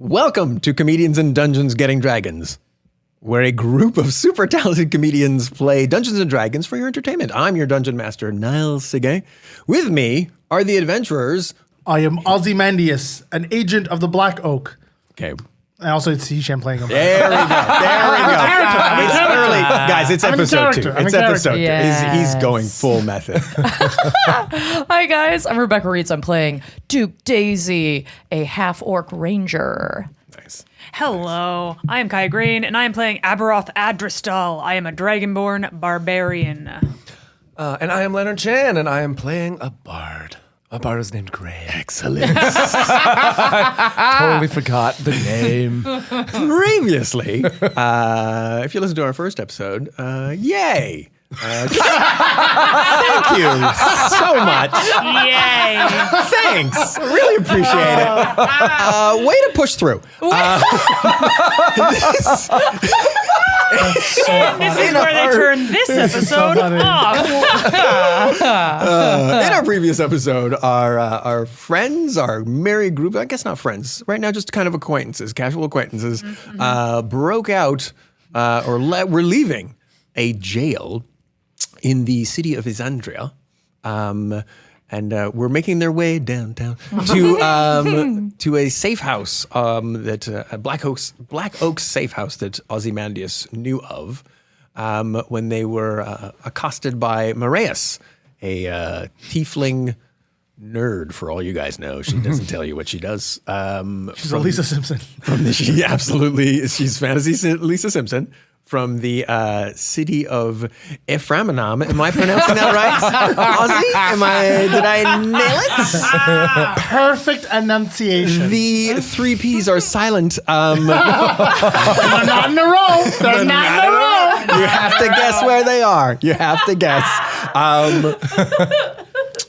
Welcome to Comedians in Dungeons Getting Dragons, where a group of super talented comedians play Dungeons and Dragons for your entertainment. I'm your dungeon master, Niles Sige. With me are the adventurers. I am Ozymandias, an agent of the Black Oak. Okay. And also, it's Hisham playing him. There we go. It's early. Guys, it's episode 2. It's episode 2. Yes. He's going full method. Hi guys, I'm Rebecca Reeds. I'm playing Duke Daisy, a half-orc ranger. Nice. Hello, I am Kai Green, and I am playing Aberoth Adristal. I am a Dragonborn barbarian. And I am Leonard Chan, and I am playing a bard. A bard is named Gray. Excellent. Totally forgot the name. Previously, if you listen to our first episode, yay. Thank you so much. Yay! Thanks. Really appreciate it. Way to push through. This is where they turn this episode off. In our previous episode, our friends, our merry group, I guess not friends, right now just kind of acquaintances, casual acquaintances, broke out were leaving a jail in the city of Isandria. And we're making their way downtown to a safe house that Black Oak's safe house that Ozymandias knew of when they were accosted by Moraeus, a tiefling nerd. For all you guys know, she doesn't tell you what she does. She's a Lisa Simpson. She's fantasy Lisa Simpson. From the city of Ephraminam. Am I pronouncing that right? Ozzy? Did I nail it? Perfect enunciation. The 3 Ps are silent. They're not in a row. They're not in a row. You have to guess where they are. You have to guess.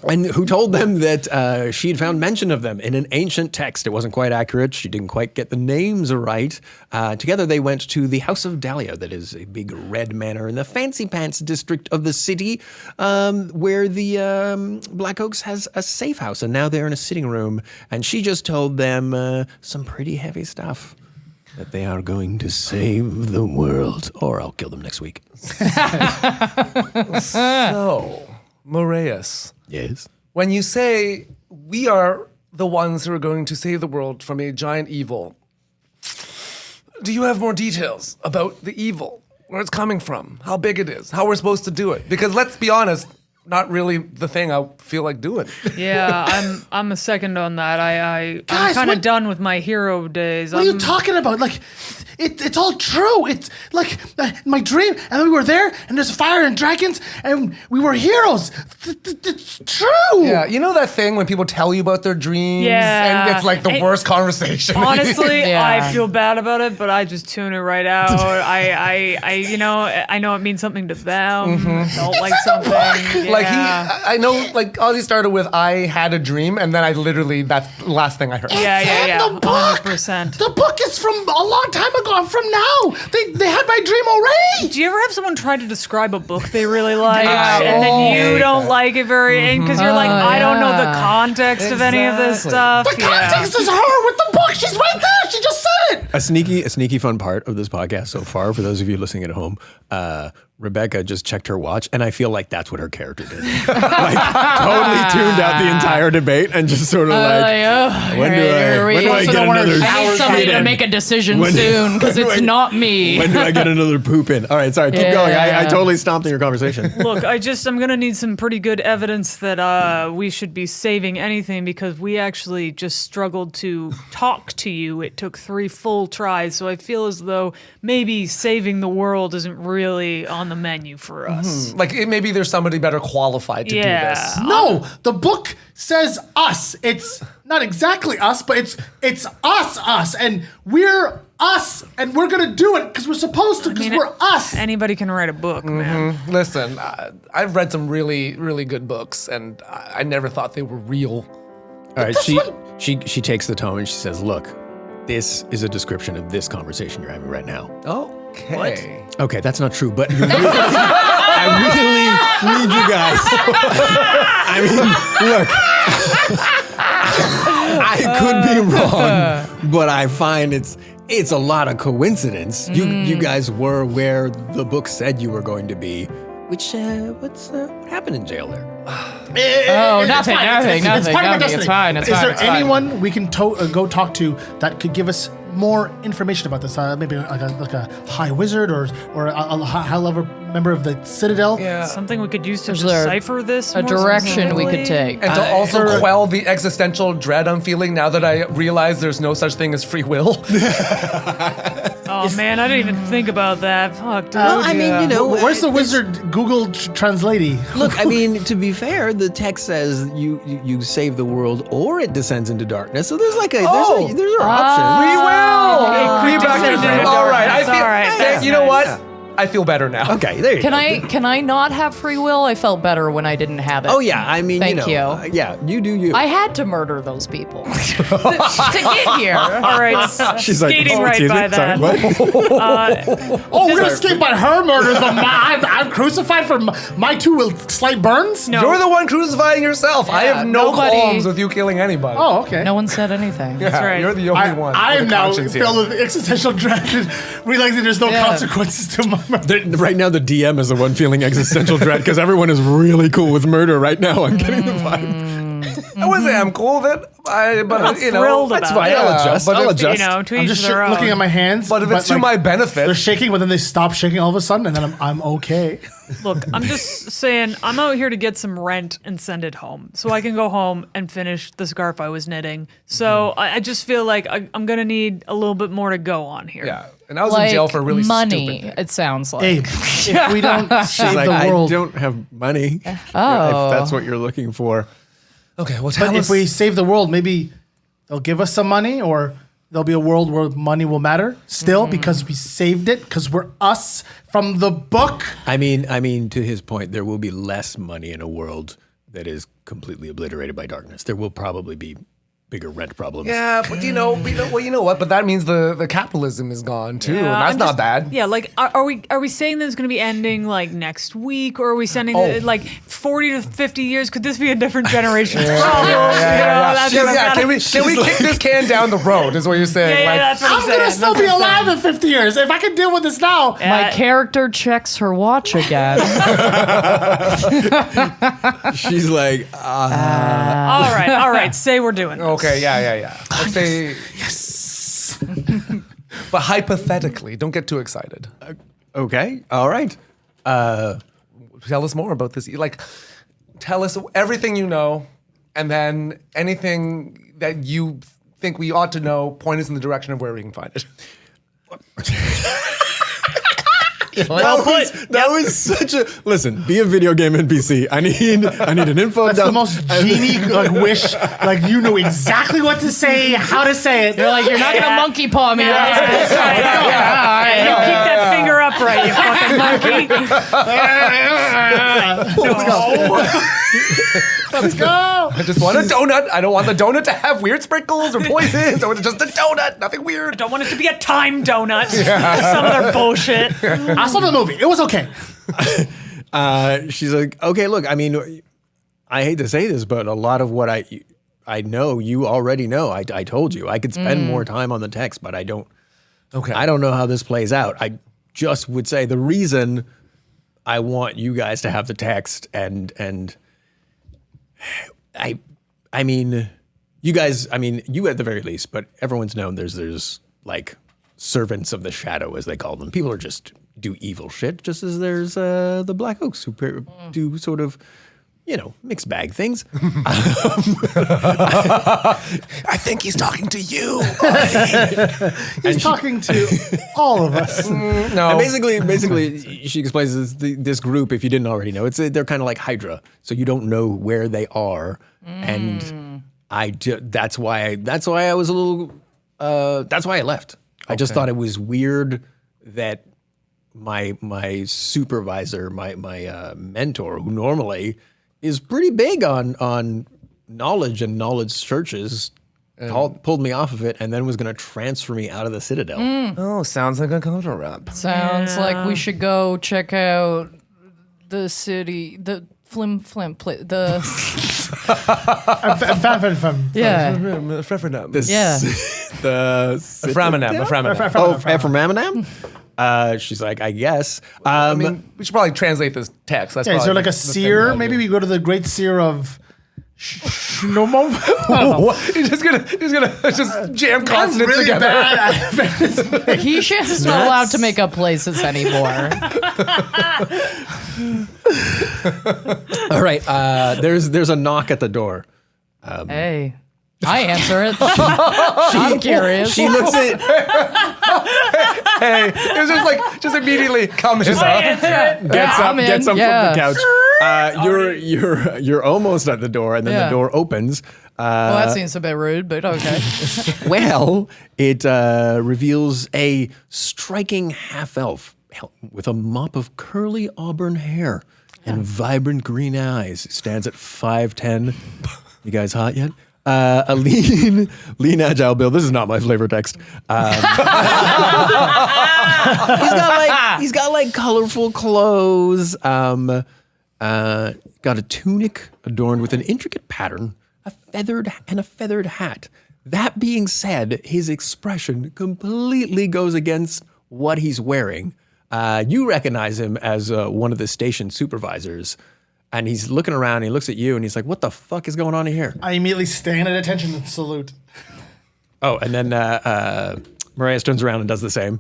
And who told them that she had found mention of them in an ancient text. It wasn't quite accurate. She didn't quite get the names right. Together they went to the House of Dahlia, that is a big red manor in the Fancy Pants district of the city, where the Black Oaks has a safe house. And now they're in a sitting room. And she just told them some pretty heavy stuff. That they are going to save the world. Or I'll kill them next week. So, Moraeus. Yes. When you say we are the ones who are going to save the world from a giant evil, do you have more details about the evil? Where it's coming from? How big it is? How we're supposed to do it? Because let's be honest, not really the thing I feel like doing. Yeah, I'm a second on that. I'm Guys, kind of what- done with my hero days. What are you talking about? Like, it's all true. It's like my dream, and then we were there, and there's fire and dragons, and we were heroes. It's true. Yeah, you know that thing when people tell you about their dreams? Yeah. And it's like the And- worst conversation. Honestly, Yeah. I feel bad about it, but I just tune it right out. I know it means something to them. Don't like something. Like Yeah. I know, like Ozzy started with "I had a dream," and then that's the last thing I heard. Yeah, The book. 100%. The book is from a long time ago. I'm from now. They had my dream already. Do you ever have someone try to describe a book they really like, Yeah. and then you don't like it very, because you're like, I don't know the context of any of this Exactly. stuff. The context is her with the book. She's right there. She just said it. A sneaky fun part of this podcast so far, for those of you listening at home, Rebecca just checked her watch, and I feel like that's what her character did. Like, totally tuned out the entire debate and just sort of when do I get another I need somebody shit to in? make a decision When- soon because when do it's I- not me. When do I get another poop in? All right, sorry, keep going. I Yeah. totally stomped in your conversation. Look, I'm gonna need some pretty good evidence that we should be saving anything, because we actually just struggled to talk to you. It took 3 full tries, so I feel as though maybe saving the world isn't really on the menu for us. Like maybe there's somebody better qualified to do this. No, the book says us. It's not exactly us, but it's us, and we're us, and we're gonna do it because we're supposed to, because we're us. Anybody can write a book, man. Listen, I've read some really, really good books, and I never thought they were real. All right, she takes the tome and she says, "Look, this is a description of this conversation you're having right now." Okay. Okay, that's not true, but I really need you guys. I mean, look. I could be wrong, but I find it's a lot of coincidence. You guys were where the book said you were going to be. What happened in jail there? Oh, nothing. It's part of our destiny. It's fine. Is there anyone we can go talk to that could give us more information about this? Maybe like a high wizard or a high level member of the Citadel. Yeah. Something we could use to Is there decipher this. a more direction we could specifically? take. And to also there- quell the existential dread I'm feeling now that I realize there's no such thing as free will. Oh man, I didn't even think about that. Fuck, dude. Well, I mean, you know, Where's the wizard Google Translate? Look, I mean, to be fair, the text says you save the world or it descends into darkness. So there's like there's an option. Free will. Okay, Free back to descend free. into All right, I darkness. feel. All right, Thank- that's you know nice. what? I feel better now. Okay, there you go. Can I not have free will? I felt better when I didn't have it. Oh yeah, I mean, Thank you know, you. yeah, you do you. I had to murder those people to get here. All right, She's like, skating oh, right excuse me, by that. sorry, what? Oh, we're gonna escape by her murders, but I'm crucified for my two will slight burns. No. You're the one crucifying yourself. I have no nobody- qualms with you killing anybody. Oh, okay. No one said anything. Yeah, right. You're the only one. I with am a now conscience here. filled with existential dread, realizing there's no Yeah. consequences to my murder. Right now, the DM is the one feeling existential dread because everyone is really cool with murder right now. I'm getting the vibe. I wouldn't say I'm cool with it, but you know, thrilled that's about fine. it. I'll adjust. But I'll if- adjust. You know, to I'm each just their own. looking at my hands. But if it's to like, my benefit, they're shaking, but then they stop shaking all of a sudden, and then I'm okay. Look, I'm just saying, I'm out here to get some rent and send it home, so I can go home and finish the scarf I was knitting. So I just feel like I'm gonna need a little bit more to go on here. yeah. And I was Like in jail for a really money, stupid thing. it sounds like. Abe, if we don't save She's like, the world, I don't have money. Oh. If that's what you're looking for. Okay, well, tell but us. if we save the world, maybe they'll give us some money, or there'll be a world where money will matter still because we saved it, because we're us from the book. I mean, to his point, there will be less money in a world that is completely obliterated by darkness. There will probably be bigger rent problems. Yeah, but you know what? But that means the capitalism is gone too, and that's I'm not just- bad. Yeah, like are we saying that it's going to be ending like next week, or are we sending it like 40 to 50 years? Could this be a different generation's problem? That's what I'm Can we She's kick this can down the road? Is what you're saying? Yeah, like, that's what I'm I'm saying. gonna still That's be what I'm alive in 50 years. If I can deal with this now, My character checks her watch again. She's like, All right. Say we're doing this. okay, yeah. Let's say yes. But hypothetically, don't get too excited. okay, all right. Tell us more about this. Like, tell us everything you know, and then anything that you think we ought to know. Point us in the direction of where we can find it. That was such a listen. Be a video game NPC. I need an info that's dump. the most genie wish. Like you know exactly what to say, how to say it. You're like, you're not going to monkey paw me. That's right. You keep that finger upright, you fucking monkey. Let's go. I just want a donut. I don't want the donut to have weird sprinkles or poisons. I want just a donut. Nothing weird. Don't want it to be a time donut. Some other bullshit. I saw the movie. It was okay. She's like, okay, look. I mean, I hate to say this, but a lot of what I know, you already know. I told you I could spend more time on the text, but I don't. Okay. I don't know how this plays out. I just would say the reason I want you guys to have the text and I mean, you guys, I mean, you at the very least, but everyone's known there's like servants of the shadow, as they call them. People are just do evil shit, just as there's the Black Oaks who do sort of, you know, mixed bag things. I think he's talking to you. He's talking to all of us. No. And basically, she explains this group. If you didn't already know, they're kind of like Hydra, so you don't know where they are, and that's why I was a little. That's why I left. I just thought it was weird that my supervisor, my mentor, who normally is pretty big on knowledge and knowledge searches, pulled me off of it and then was going to transfer me out of the Citadel. Oh, sounds like a cover up. Sounds like we should go check out the city, the the Yeah. Frefrenam. This, Yeah. the Ephraminam. Oh, Ephraminam? She's like, I guess. I mean, we should probably translate this text. That's Yeah, is probably there like a the thing seer? I'll Maybe do. we go to the great seer of Shnomo? I don't know. What? He's just gonna just jam I'm consonants really together. bad at He's not allowed to make up places anymore. All right. There's a knock at the door. Hey, I answer it. I'm curious. She looks at. Hey, it was just immediately comes up. Gets up I'm in, from yeah. the couch. You're almost at the door, and then Yeah. the door opens. Well, that seems a bit rude, but okay. Well, it reveals a striking half elf with a mop of curly auburn hair and vibrant green eyes. Stands at 5'10". You guys hot yet? A lean, agile build. This is not my flavor text. He's got like colorful clothes. Got a tunic adorned with an intricate pattern, a feathered hat. That being said, his expression completely goes against what he's wearing. You recognize him as one of the station supervisors. And he's looking around, and he looks at you, and he's like, what the fuck is going on in here? I immediately stand at attention and salute. Oh, and then Marias turns around and does the same.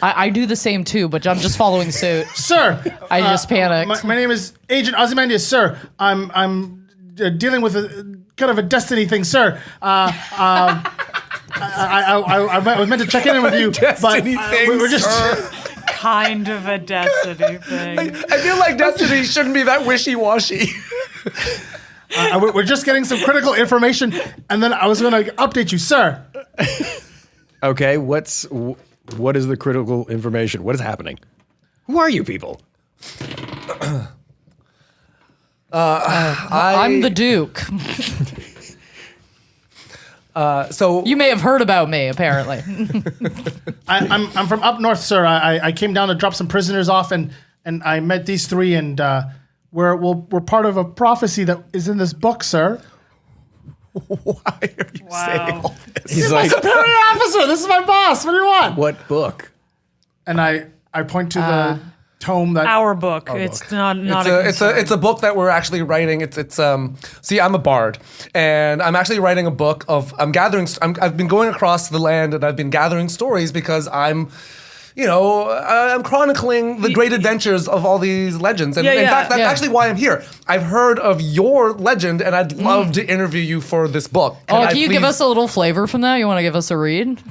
I do the same too, but I'm just following suit. Sir, I just panicked. my name is Agent Ozymandias, sir. I'm dealing with a kind of a destiny thing, sir. I was meant to check in with you, but we're just. Kind of a destiny thing. I feel like Destiny shouldn't be that wishy-washy. We're just getting some critical information, and then I was going to update you, sir. Okay, what is the critical information? What is happening? Who are you people? I'm the Duke. So You may have heard about me, apparently. I'm from up north, sir. I came down to drop some prisoners off, and I met these three, and we're part of a prophecy that is in this book, sir. why are you saying all this? He's My like, superior officer, this is my boss. What do you want? what book? And I point to the tome that. Our book. It's not It's a book that we're actually writing. See, I'm a bard, and I'm actually writing a book of. I've been going across the land, and I've been gathering stories because I'm chronicling the great adventures of all these legends. And in fact, that's actually why I'm here. I've heard of your legend, and I'd love to interview you for this book. Can you give us a little flavor from that? You want to give us a read?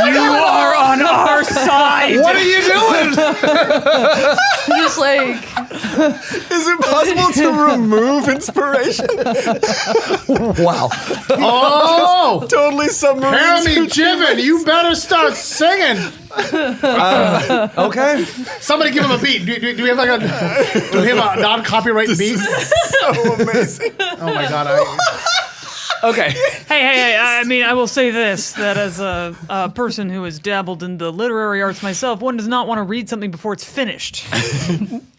You are on our side. What are you doing? Just like, Is it possible to remove inspiration? Wow. Oh, Totally submarine. Jeremy Jiven, you better start singing. Okay. Somebody give him a beat. Do we have a non-copyright beat? So amazing. Oh my god! Okay. Hey, I mean, I will say this, that as a person who has dabbled in the literary arts myself, one does not want to read something before it's finished.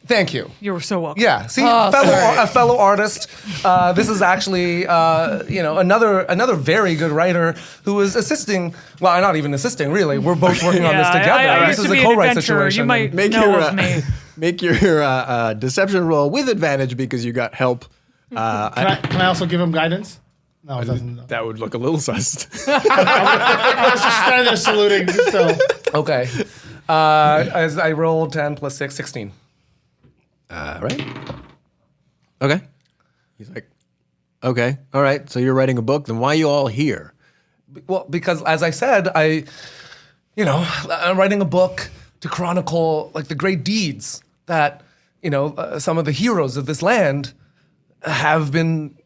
Thank you. You're so welcome. Yeah. See, sorry. a fellow artist. This is actually, another very good writer who is assisting. Well, not even assisting, really. We're both working on this together. I This used is to a be an co-write adventurer. situation. You might Make know your of me. make your deception roll with advantage because you got help. Can I also give him guidance? No, it doesn't. That would look a little sus. I was just standing there saluting. Still. Okay. As I rolled 10 plus 6, 16. Right? Okay. He's like, okay, all right. So you're writing a book. Then why are you all here? Well, because as I said, I'm writing a book to chronicle like the great deeds that some of the heroes of this land have been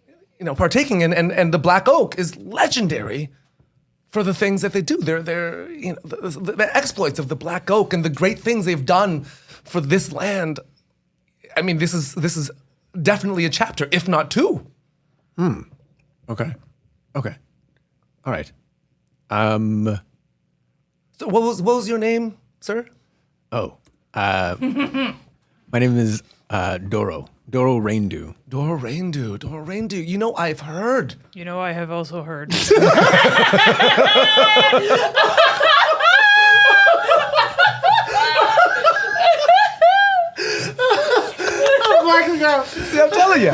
partaking in, and the Black Oak is legendary for the things that they do. They're the exploits of the Black Oak and the great things they've done for this land. I mean, this is definitely a chapter, if not two. Okay. All right. So what was your name, sir? Oh, My name is Doro Reindew. Dora Reindew. You know, I've heard. You know, I have also heard. See, I'm telling you.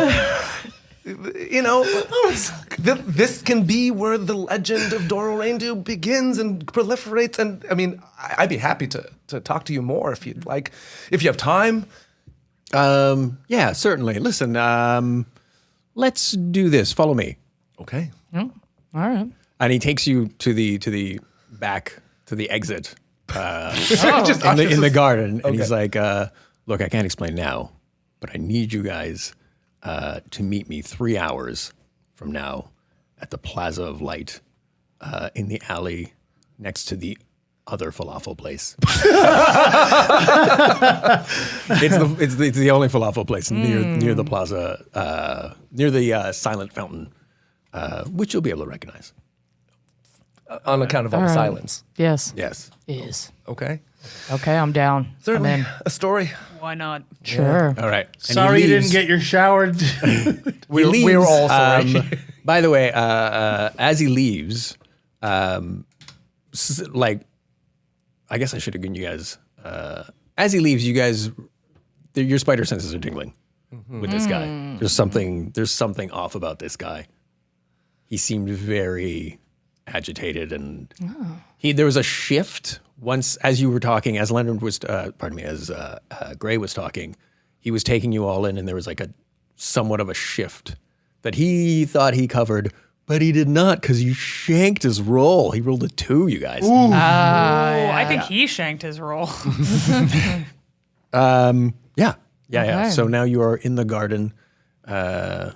You know, this can be where the legend of Doro Reindew begins and proliferates. And I mean, I'd be happy to talk to you more if you'd like, if you have time. Yeah, certainly. Listen, let's do this. Follow me. Okay. All right. And he takes you to the back, to the exit Just in the garden. And Okay. he's like, look, I can't explain now, but I need you guys to meet me 3 hours from now at the Plaza of Light in the alley next to the other falafel place. it's the only falafel place near the plaza, near the silent fountain, which you'll be able to recognize. On account of all the right. silence. Yes. Yes. Is. Okay. Okay, I'm down. Certainly. I'm in. A story. Why not? Sure. All right. And he Sorry you leaves. didn't get your shower. We're leaves, all sorry. By the way, as he leaves, like, I guess I should have given you guys. As he leaves, you guys, your spider senses are tingling with this guy. There's something off about this guy. He seemed very agitated, and there was a shift once as you were talking, as Leonard was, as Gray was talking. He was taking you all in, and there was like a somewhat of a shift that he thought he covered, but he did not because he shanked his roll. He rolled a 2, you guys. I think he shanked his roll. Yeah. Okay. So now you are in the garden. What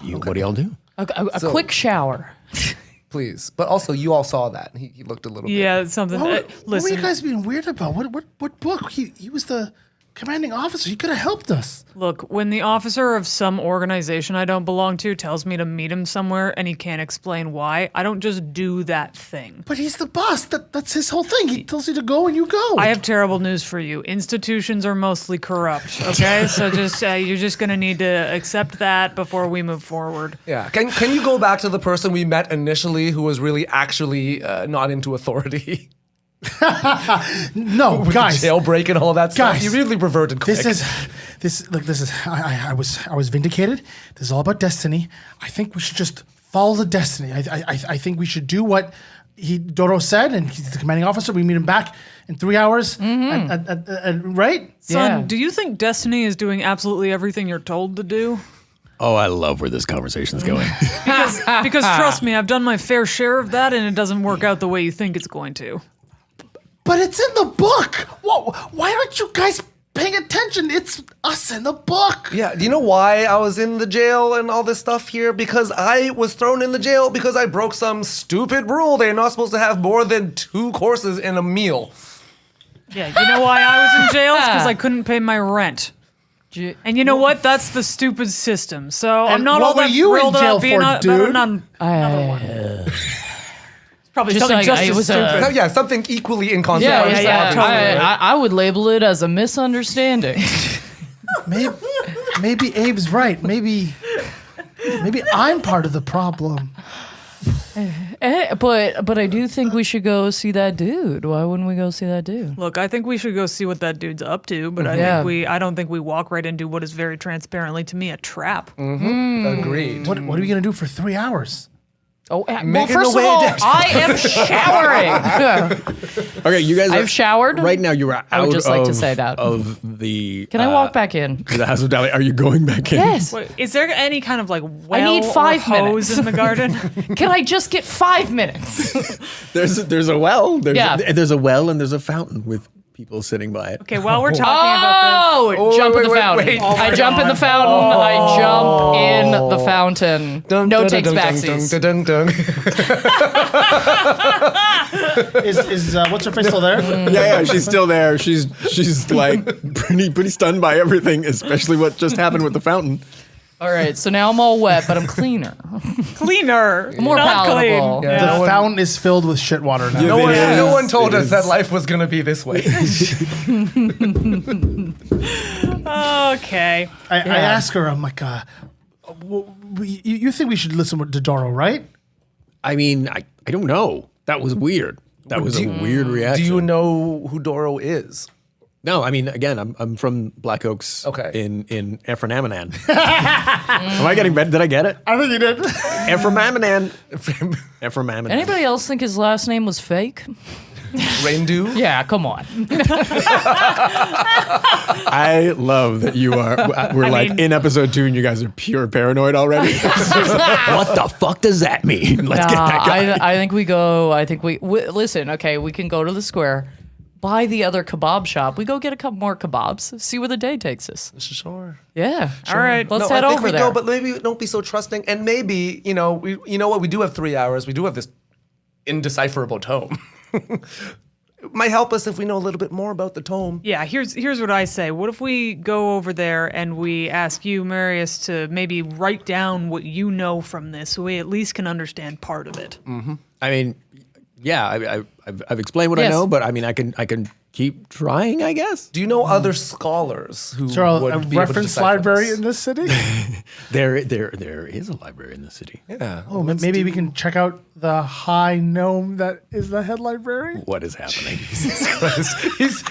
do y'all do? A quick shower. Please. But also, you all saw that. He looked a little bit. Yeah, it's something. What were Listen, you guys being weird about? What book? He was the commanding officer. He could have helped us. look, when the officer of some organization I don't belong to tells me to meet him somewhere and he can't explain why, I don't just do that thing. But he's the boss. That's his whole thing. He tells you to go and you go. I have terrible news for you. Institutions are mostly corrupt, okay? So just you're just going to need to accept that before we move forward. Yeah. Can you go back to the person we met initially who was really actually not into authority? no, guys. Jailbreak and all that stuff. Guys, You really reverted quick. This is. I was vindicated. This is all about destiny. I think we should just follow the destiny. I think we should do what Doro said, and he's the commanding officer. We meet him back in 3 hours. Right? Son, Yeah. do you think Destiny is doing absolutely everything you're told to do? Oh, I love where this conversation's going. Because trust me, I've done my fair share of that and it doesn't work out the way you think it's going to. But it's in the book. Why aren't you guys paying attention? It's us in the book. Yeah, do you know why I was in the jail and all this stuff here? Because I was thrown in the jail because I broke some stupid rule. They're not supposed to have more than 2 courses in a meal. Yeah, you know why I was in jail? It's because I couldn't pay my rent. And you know what? That's the stupid system. So I'm And not what all that were you in thrilled jail about being for, on, dude? another one. Probably Just something like, just it as was stupid. So, yeah, something equally inconsequential. Yeah. obviously. I would label it as a misunderstanding. Maybe Abe's right. Maybe I'm part of the problem. But I do think we should go see that dude. Why wouldn't we go see that dude? Look, I think we should go see what that dude's up to, but Yeah. I don't think we walk right into what is very transparently to me a trap. Agreed. What are we gonna do for 3 hours? Oh, well, Making first the of way all, down. I am showering. Okay, you guys. I've showered. Right now, you're out I would just like to of- say that. of the. Can I walk back in? to the House of Dali? Are you going back in? Yes. Wait, is there any kind of like well need or 5 hose minutes. in the garden? Can I just get 5 minutes? There's a well. Yeah. There's a well and there's a fountain with people sitting by it. Okay, while we're talking about Oh, jump in the wait, fountain. wait. I jump in the fountain. I jump in the fountain. Dun, No dun, takes dun, dun, backsies. dun, dun, dun. Is what's her face still there? Yeah, she's still there. She's like pretty stunned by everything, especially what just happened with the fountain. All right, so now I'm all wet, but I'm cleaner. Cleaner. More not palatable. clean. Yeah. The fountain is filled with shit water now. No one, is. no one told It us is. that life was going to be this way. Okay. I ask her, I'm like, you think we should listen to Doro, right? I mean, I don't know. That was weird. That was a weird Do reaction. you know who Doro is? No, I mean, again, I'm from Black Oaks. Okay. In Ephraim-Amanan. Am I getting better? Did I get it? I think you did. Ephraim-Amanan. Ephraim-Amanan. Anybody else think his last name was fake? Reindew? Yeah, come on. I love that you are. We're like mean- in episode 2, and you guys are pure paranoid already. What the fuck does that mean? Let's get that guy. I think we go. I think we listen. Okay, we can go to the square, buy the other kebab shop. We go get a couple more kebabs. See where the day takes us. Sure. Yeah. All right. Let's No, head I think over we there. go, but maybe don't be so trusting. And maybe, you know what? We do have 3 hours. We do have this indecipherable tome. It might help us if we know a little bit more about the tome. Yeah, here's what I say. What if we go over there and we ask you, Marius, to maybe write down what you know from this, so we at least can understand part of it. I mean, yeah, I've explained what I Yes. know, but I mean, I can keep trying, I guess. Do you know other scholars who Is there a would be able to reference decipher library this? in this city? There is a library in the city. Yeah. Oh, maybe we can check out the high gnome that is the head library. What is happening? He's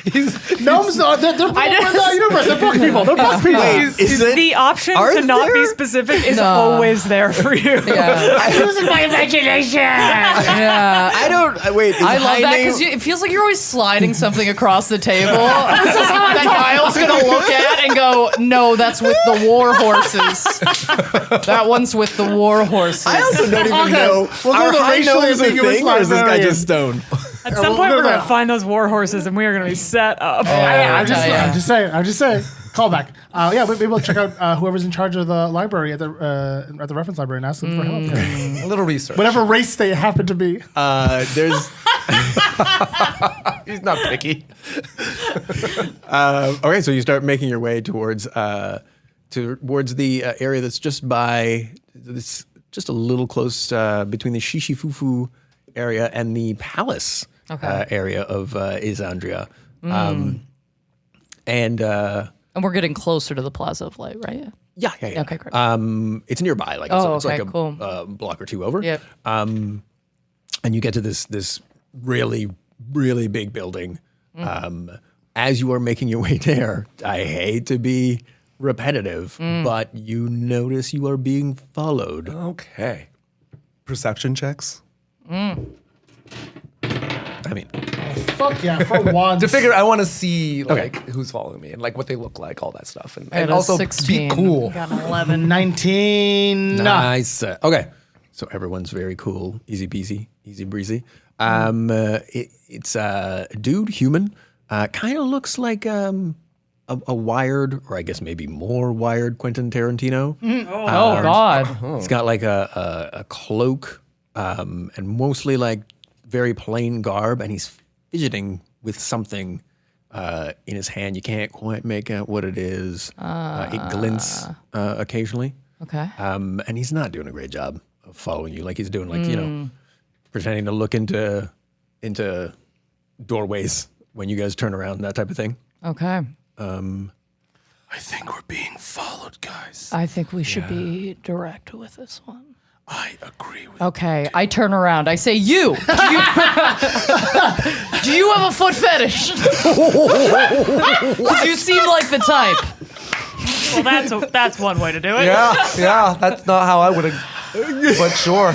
Gnomes are they're book universe. They're book people. They're book people. Is it? The option Are to not be there? specific is No. always there for you. Yeah. Using my imagination. Yeah. I don't. Wait. Is I love high that name- because it feels like you're always sliding something across the table that Kyle's gonna look at and go, "No, that's with the war horses. That one's with the war horses." I also don't even know. We'll go Are to the high racially gnomes a ambiguous thing, or is this guy librarian. just stoned? At some we'll point, go we're going to there. find those war horses and we are going to be set up. I'm Yeah. just saying. Call back. Yeah, maybe we'll check out whoever's in charge of the library at the reference library and ask them for help. a little research. Whatever race they happen to be. There's. He's not picky. Okay, so you start making your way towards the area that's just by this, just a little close between the Shishifufu area and the palace area of Isandria. And we're getting closer to the Plaza of Light, right? yeah. Okay, great. It's nearby, like Oh, it's like okay, a cool. block or two over. Yep. And you get to this really, really big building. As you are making your way there, I hate to be repetitive, but you notice you are being followed. Okay. Perception checks. I mean, Fuck yeah, for once. To figure, I want to see Okay. like who's following me and like what they look like, all that stuff, and got a also 16. be cool. Got an 11. 19. nice. Okay, so everyone's very cool, easy peasy, easy breezy. It's a dude, human, kind of looks like a wired, or I guess maybe more wired Quentin Tarantino. Oh God. He's got like a cloak and mostly like very plain garb, and he's fidgeting with something in his hand. You can't quite make out what it is. It glints occasionally. Okay. And he's not doing a great job of following you. Like he's doing like, pretending to look into doorways when you guys turn around, that type of thing. Okay. I think we're being followed, guys. I think we should be direct with this one. I agree with Okay, I turn around. I say, "You, do you have a foot fetish? 'Cause you seem like the type." Well, that's one way to do it. Yeah, that's not how I would have, but sure.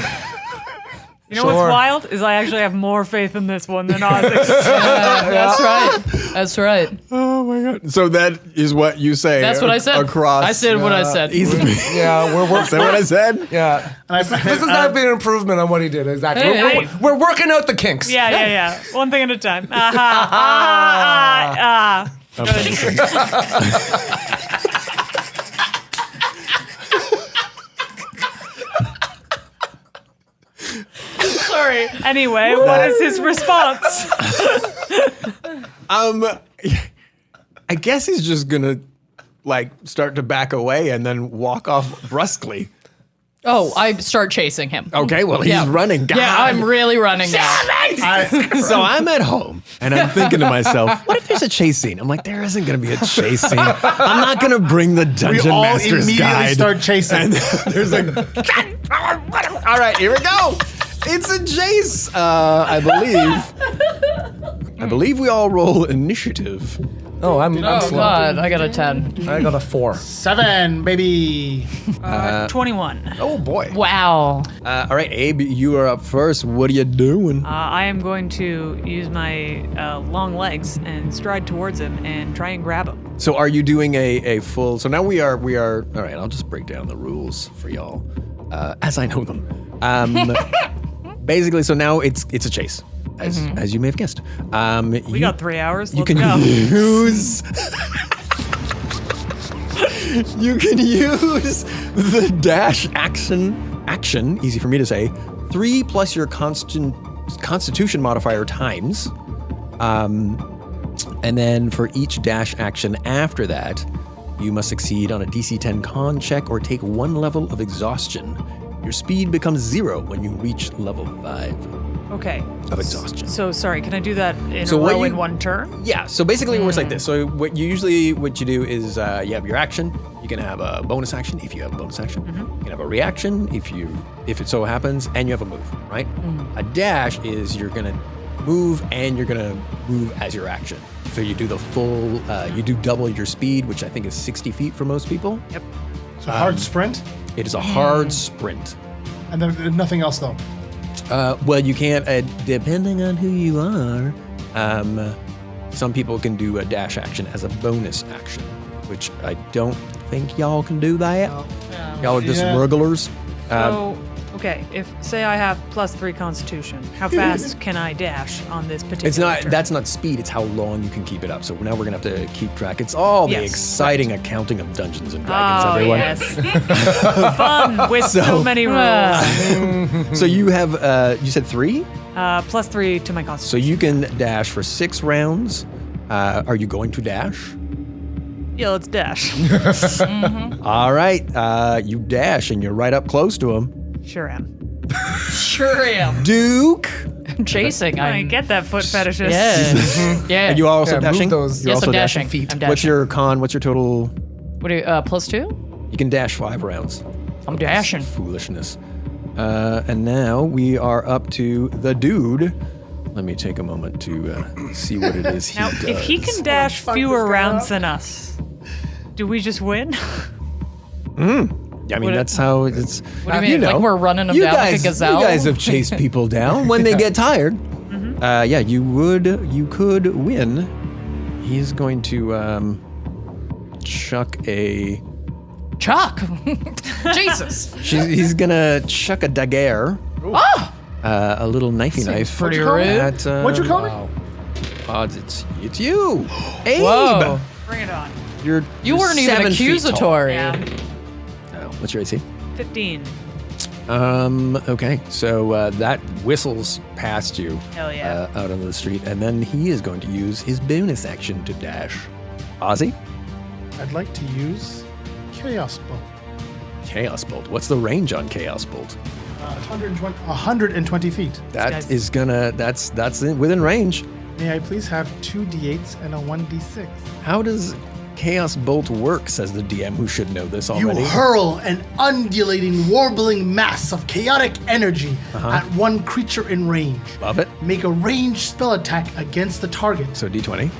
You know what's wild is I actually have more faith in this one than Ozzy's. That's right. That's right. Oh my God. So that is what you say. That's what I said. Across. I said what I said. Easy. Yeah, we're Is working. that what I said? Yeah, And this has not been an improvement on what he did. Exactly. Hey, We're working out the kinks. Yeah. One thing at a time. Sorry. Anyway, what is his response? I guess he's just gonna like start to back away and then walk off brusquely. Oh, I start chasing him. Okay, well, he's running. God. Yeah, I'm really running now. So I'm at home and I'm thinking to myself, what if there's a chase scene? I'm like, there isn't going to be a chase scene. I'm not going to bring the Dungeon all Master's immediately Guide. start chasing. And there's a. All right, here we go. It's a chase. I believe we all roll initiative. Oh, I'm Oh slow. God, I got a 10. I got a 4. 7, baby. 21. Oh boy. Wow. All right, Abe, you are up first. What are you doing? I am going to use my long legs and stride towards him and try and grab him. So are you doing a full? So now we are. All right, I'll just break down the rules for y'all as I know them. Basically, so now it's a chase, as you may have guessed. We got 3 hours. You Let's can go. use. You can use the dash action. Easy for me to say. 3 plus your Constitution modifier times. And then for each dash action after that, you must succeed on a DC 10 con check or take 1 level of exhaustion. Your speed becomes 0 when you reach level 5 Okay. of exhaustion. So sorry, can I do that in So a what row you- in one turn? Yeah, so basically it works like this. So what you do is you have your action. You can have a bonus action if you have a bonus action. You can have a reaction if it so happens, and you have a move, right? A dash is you're gonna move and you're gonna move as your action. So you do the full, you do double your speed, which I think is 60 feet for most people. Yep. So hard sprint, It is a hard sprint. and then nothing else though. Well, you can't, depending on who you are, some people can do a dash action as a bonus action, which I don't think y'all can do that. Y'all are just Yeah. regulars. So, okay, if say I have +3 Constitution, how fast can I dash on this particular? It's not, turn? that's not speed, it's how long you can keep it up. So now we're gonna have to keep track. It's all the Yes, exciting accounting of Dungeons and Dragons, Oh everyone. yes, fun with so many rules. So you have, you said 3? +3 to my So Constitution. you can dash for 6 rounds. Are you going to dash? Yeah, let's dash. All right, you dash and you're right up close to him. Sure am. Sure am. Duke. I'm chasing. I I'm. get that foot fetishist. Yeah. Yeah. And you are also Yeah, move dashing? those. You're Yes, also I'm dashing. feet. I'm dashing. What's your con? What's your total? What do you, +2? You can dash 5 rounds. I'm dashing. Foolishness. And now we are up to the dude. Let me take a moment to see what it is he Now, does. if he can dash fuck fewer this guy rounds up. than us, do we just win? I mean, that's how it's. What do you mean? Like we're running him you down like a guys, gazelle? You guys have chased people down when they get tired. Yeah, you could win. He's going to chuck a. Chuck. Jesus. He's gonna chuck a dagger. Ah! A little knifey knife. pretty What'd you call me? rude. At, What'd you call me? Odds, it's you, Abe. Whoa. Bring it on. You're You weren't even 7 feet tall. accusatory. Yeah. Oh, what's your AC? 15. Okay, so that whistles past you Hell yeah. out on the street, and then he is going to use his bonus action to dash. Ozzy, I'd like to use Chaos Bolt. Chaos Bolt. What's the range on Chaos Bolt? 120 feet. That guy's- is gonna. That's within range. May I please have 2 d8s and a 1d6? How does Chaos Bolt work? Says the DM, who should know this You already. hurl an undulating, warbling mass of chaotic energy at one creature in range. Love it. Make a ranged spell attack against the target. So D20.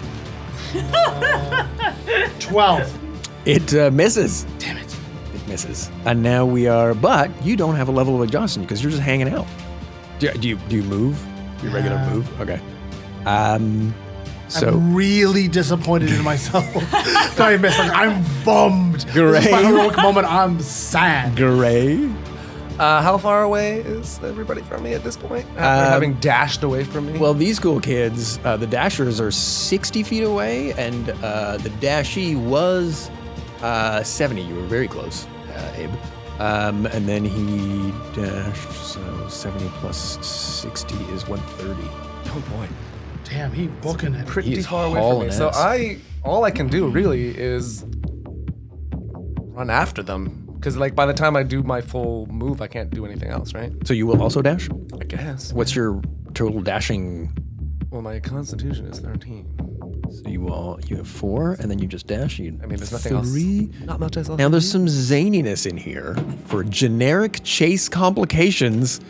12. It misses. Damn it. It misses. And now we are. But you don't have a level of exhaustion because you're just hanging out. Do you move? Your regular Yeah. move? Okay. So I'm really disappointed in myself. Sorry, miss. Like, I'm bummed. This is Great. my heroic moment. I'm sad. Gray. How far away is everybody from me at this point? After having dashed away from me? Well, these cool kids, the Dashers are 60 feet away, and the Dashie was 70. You were very close, Abe. And then he dashed, so 70 plus 60 is 130. oh boy, Damn, he booking it. pretty He's far away from hauling me. So ass. all I can do really is run after them. Because like by the time I do my full move, I can't do anything else, right? So you will also dash? I guess. What's your total dashing? Well, my constitution is 13. So you have 4, and then you just dash. You, I mean, there's nothing 3. else. Not much else. Now there's some zaniness in here for generic chase complications,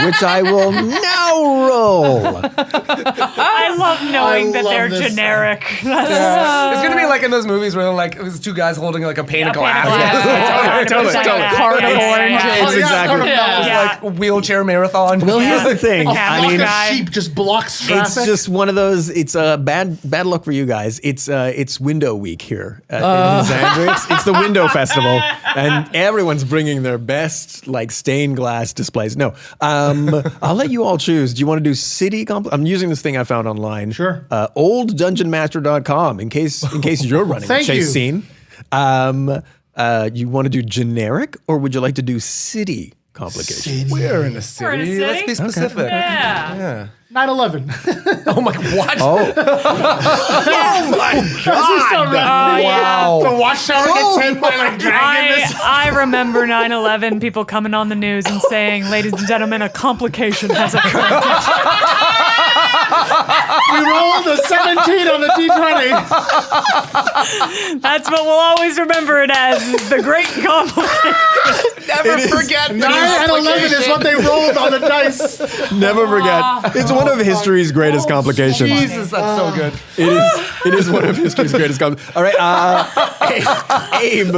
which I will now roll. I love knowing that love they're this. generic. It's gonna be like in those movies where like it was 2 guys holding like a pane of glass. Totally. A cart of oranges. It's exactly. It was like wheelchair marathon. Well, here's the thing. A I flock mean, of sheep just blocks traffic. it's just one of those. It's bad luck for you guys. It's window week here in Xandrix. It's the window festival, and everyone's bringing their best like stained glass displays. No, I'll let you all choose. Do you want to do city? I'm using this thing I found online. Sure. Olddungeonmaster.com in case you're running a Thank chase you. scene. You want to do generic, or would you like to do city complications? City. We're in a city. We're in a city? Let's be specific. Yeah. Yeah. 9/11. Oh my what? Oh, Wow. The watchtower gets hit by like dragons. I remember 9/11, people coming on the news and saying, ladies and gentlemen, a complication has occurred. We rolled a 17 on the D20. That's what we'll always remember it as, is the great complication. Never forget. 9 and 11 is what they rolled on the dice. never forget. It's one of history's greatest complications. Jesus, that's so good. It is one of history's greatest complications. All right, Abe.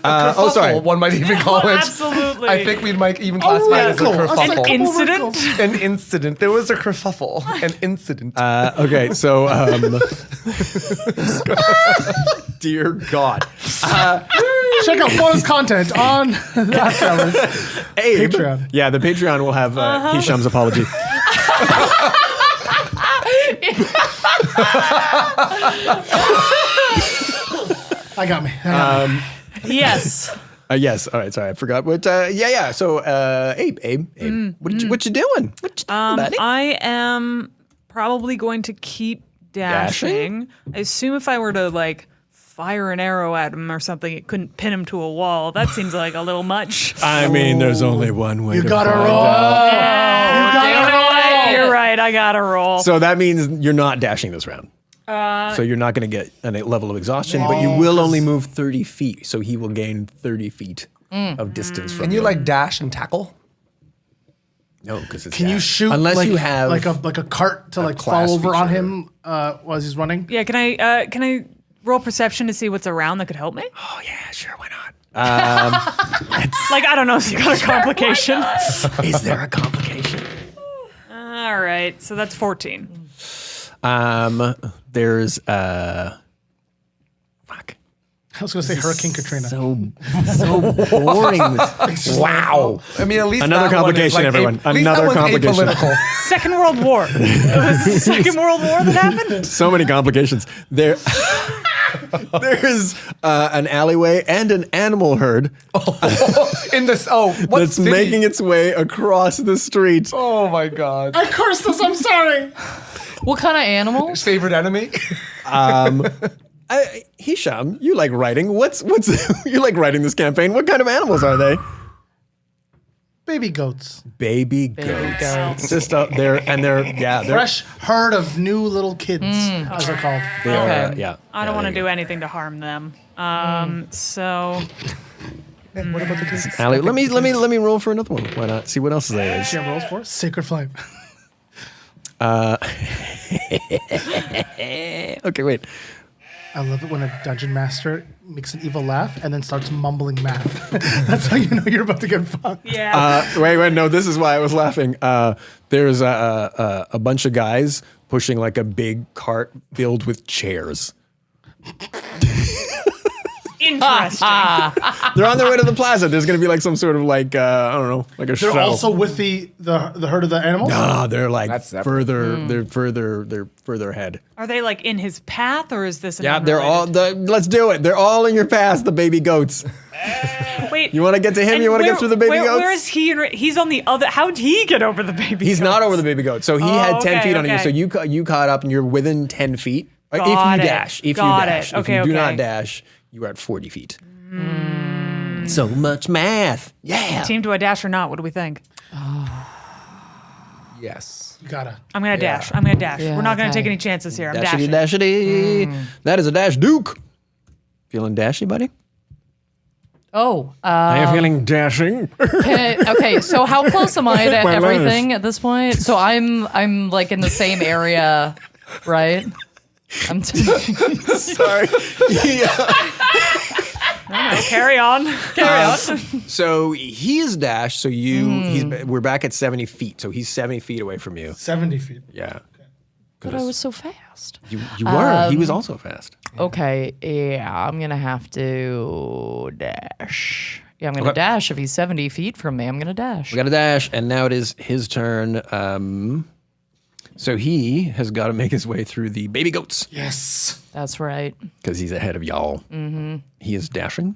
Oh, sorry. One might even call it. Absolutely. I think we might even classify it as a Oracle. A kerfuffle. couple Incident? oracles. An incident. There was a kerfuffle. An incident. Okay, so dear God, Check out bonus content on Last Hours. Abe. Patreon. Yeah, the Patreon will have Hisham's apology. I got me. Yes. Yes. All right. Sorry, I forgot. But yeah. So Abe. What you doing? What you doing, buddy? I am probably going to keep dashing. I assume if I were to like fire an arrow at him or something, it couldn't pin him to a wall. That seems like a little much. I mean, there's only one way. You to gotta find roll. out. You gotta roll. You're right. I gotta roll. So that means you're not dashing this round. So you're not going to get a level of exhaustion, but you will only move 30 feet. So he will gain 30 feet of distance from Can you like dash and tackle? No, because it's Can you dash. shoot unless like, you have like a cart to like class fall over on feature. him as he's running? Yeah, can I roll perception to see what's around that could help me? Oh yeah, sure, why not? Like, I don't know if you got a complication. Is there a complication? All right, so that's 14. There's fuck. I was gonna say Hurricane Katrina. So boring. Wow. I mean, at least Another that one is, complication, like, everyone. at least that Another one's complication. apolitical. Second World War. It was the Second World War that happened? So many complications. There's an alleyway and an animal herd In this, what that's city? making its way across the street. Oh my God. I cursed us. I'm sorry. What kind of animals? Favorite enemy? Hisham, you like writing? What's you like writing this campaign? What kind of animals are they? Baby goats. Baby goats. Just out there, and they're Fresh herd of new little kids, as they're called. they are, Okay. yeah. I don't want to do anything to harm them. So What about the kids? Allie, let me roll for another one. Why not? See what else there is. She rolls for Sacred Flame. Okay, wait. I love it when a dungeon master makes an evil laugh and then starts mumbling math. That's how you know you're about to get fucked. yeah. Wait, no, this is why I was laughing. There's a bunch of guys pushing like a big cart filled with chairs. Interesting. They're on their way to the plaza. There's gonna be like some sort of like I don't know, like a They're show. also with the herd of the animals. No, they're like That's separate. further. They're further ahead. Are they like in his path or is this an Yeah, they're all. unrelated- Let's do it. They're all in your path. The baby goats. Wait. You want to get to him? and You want to where- get through the baby where, goats? Where is he? He's on the other. How did he get over the baby He's goats? not over the baby goat. So he Oh, had 10 okay, feet on you. okay. So you caught up and you're within 10 feet. If Got you it. dash. If Got you dash. it. Okay, if you do okay. not dash, you are at 40 feet. So much math. Yeah. Team, do I dash or not? What do we think? Yes. You gotta. I'm gonna dash. I'm gonna dash. Yeah, We're not gonna okay. take any chances here. I'm Dashity, dashing. dashity. That is a dash Duke. Feeling dashy, buddy? Oh, I am feeling dashing. okay. So how close am I to My life. everything at this point? So I'm like in the same area, right? I'm Sorry. Carry on. carry on. So he is dashed. So we're back at 70 feet. So he's 70 feet away from you. 70 feet. Yeah. But I was so fast. You were. He was also fast. Okay, yeah, I'm gonna have to dash. Yeah, I'm gonna Okay. dash if he's 70 feet from me. I'm gonna dash. We got a dash, and now it is his turn. So he has got to make his way through the baby goats Yes. That's right. because he's ahead of y'all. Mm-hmm. He is dashing.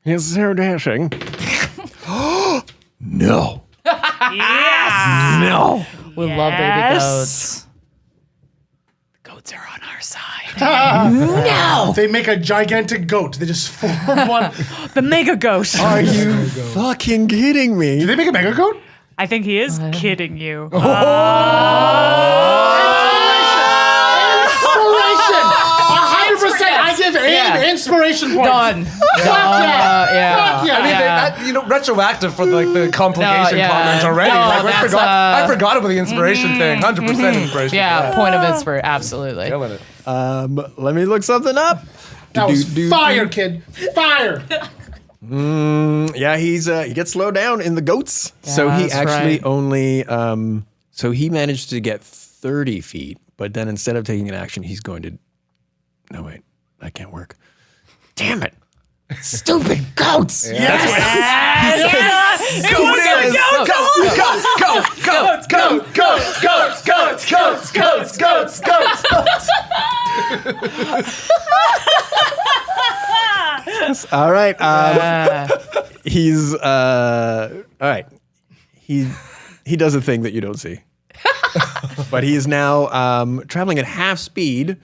He is so dashing. No. Yes. No. We love baby Yes. goats. Goats are on our side. They make a gigantic goat. They just form one. The mega goat. Are you fucking kidding me? Did they make a mega goat? I think he is kidding you. Inspiration! 100%. I give Abe Yeah. inspiration points. Done. Fuck yeah. Yeah. Fuck yeah. I mean, that, retroactive for like the complication No, yeah. comment already. No, like, that's, I forgot about the inspiration thing. 100% inspiration. Yeah, point of inspiration. Absolutely. Killing it. Let me look something up. That was Do- fire, kid. Fire. Yeah, he gets slowed down in the goats. So he that's actually right. only so he managed to get 30 feet, but then instead of taking an action, he's going to no wait, that can't work. Damn it. Stupid goats. Yes. All right. Uh, He's all right. He does a thing that you don't see. But he is now traveling at half speed.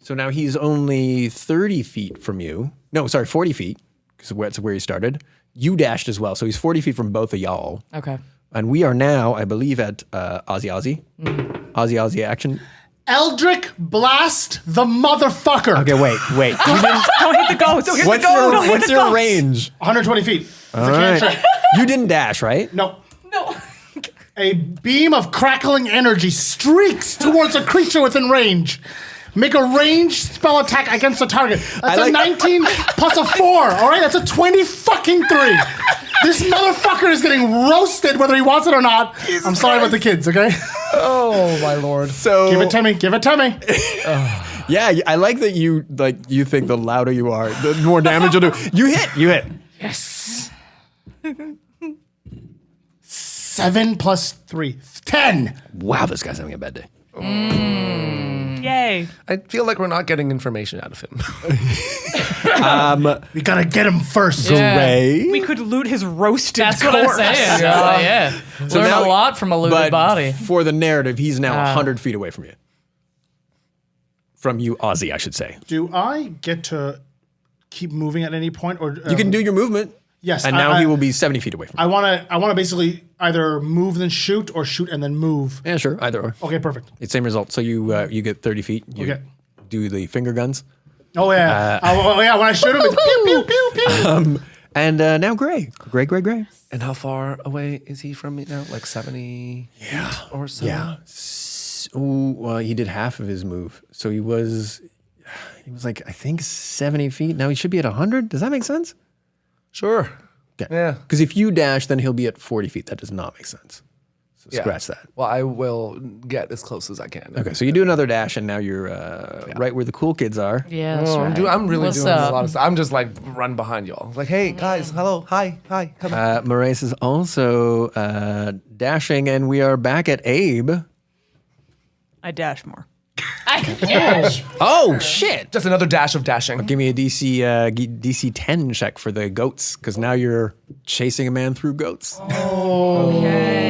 So now he's only 30 feet from you. No, sorry, 40 feet, because that's where he started. You dashed as well, so he's 40 feet from both of y'all. okay. And we are now, I believe, at Ozzy. Ozzy action. Eldrick Blast the motherfucker. Okay, wait. You didn't, Don't hit the goats. what's your range? 120 feet. It's a All right. cantrip. You didn't dash, right? No. A beam of crackling energy streaks towards a creature within range. Make a ranged spell attack against the target. That's a 19 plus a 4. All right, that's a 20 fucking 3. This motherfucker is getting roasted whether he wants it or not. I'm sorry about the kids, okay? Oh my lord. So Give it to me. Give it to me. yeah, I like that you think the louder you are, the more damage you'll do. You hit. Yes. 7 plus 3. 10. Wow, this guy's having a bad day. Yay. I feel like we're not getting information out of him. We gotta get him first. Yeah. Ray. We could loot his roasted That's what I'm corpse. saying. Yeah. Learn now- a lot from a looted But body. for the narrative, he's now 100 feet away from you. From you, Ozzy, I should say. Do I get to keep moving at any point, or You can do your movement. Yes, And now he will be 70 feet away from you. I want to basically either move then shoot, or shoot and then move. Yeah, sure. Either or. Okay, perfect. It's same result. So you get 30 feet. You Okay. do the finger guns. Oh yeah, oh yeah. When I shoot him, it's pew pew pew pew. And now Gray. Gray. And how far away is he from me now? Like 70 feet or so? Yeah. Well, he did half of his move. So he was like, I think 70 feet. Now he should be at 100. Does that make sense? Sure. Okay. Yeah. Because if you dash, then he'll be at 40 feet. That does not make sense. So Yeah. scratch that. Well, I will get as close as I can. Okay, so you do another dash, and now you're right where the cool kids are. Yeah, that's Oh, right. I'm really What's doing up? a lot of stuff. I'm just like run behind y'all. Like, hey guys, hello, hi, come on. Maurice is also dashing, and we are back at Abe. I dash more. Oh, shit! Just another dash of dashing. Give me a DC 10 check for the goats, because now you're chasing a man through goats.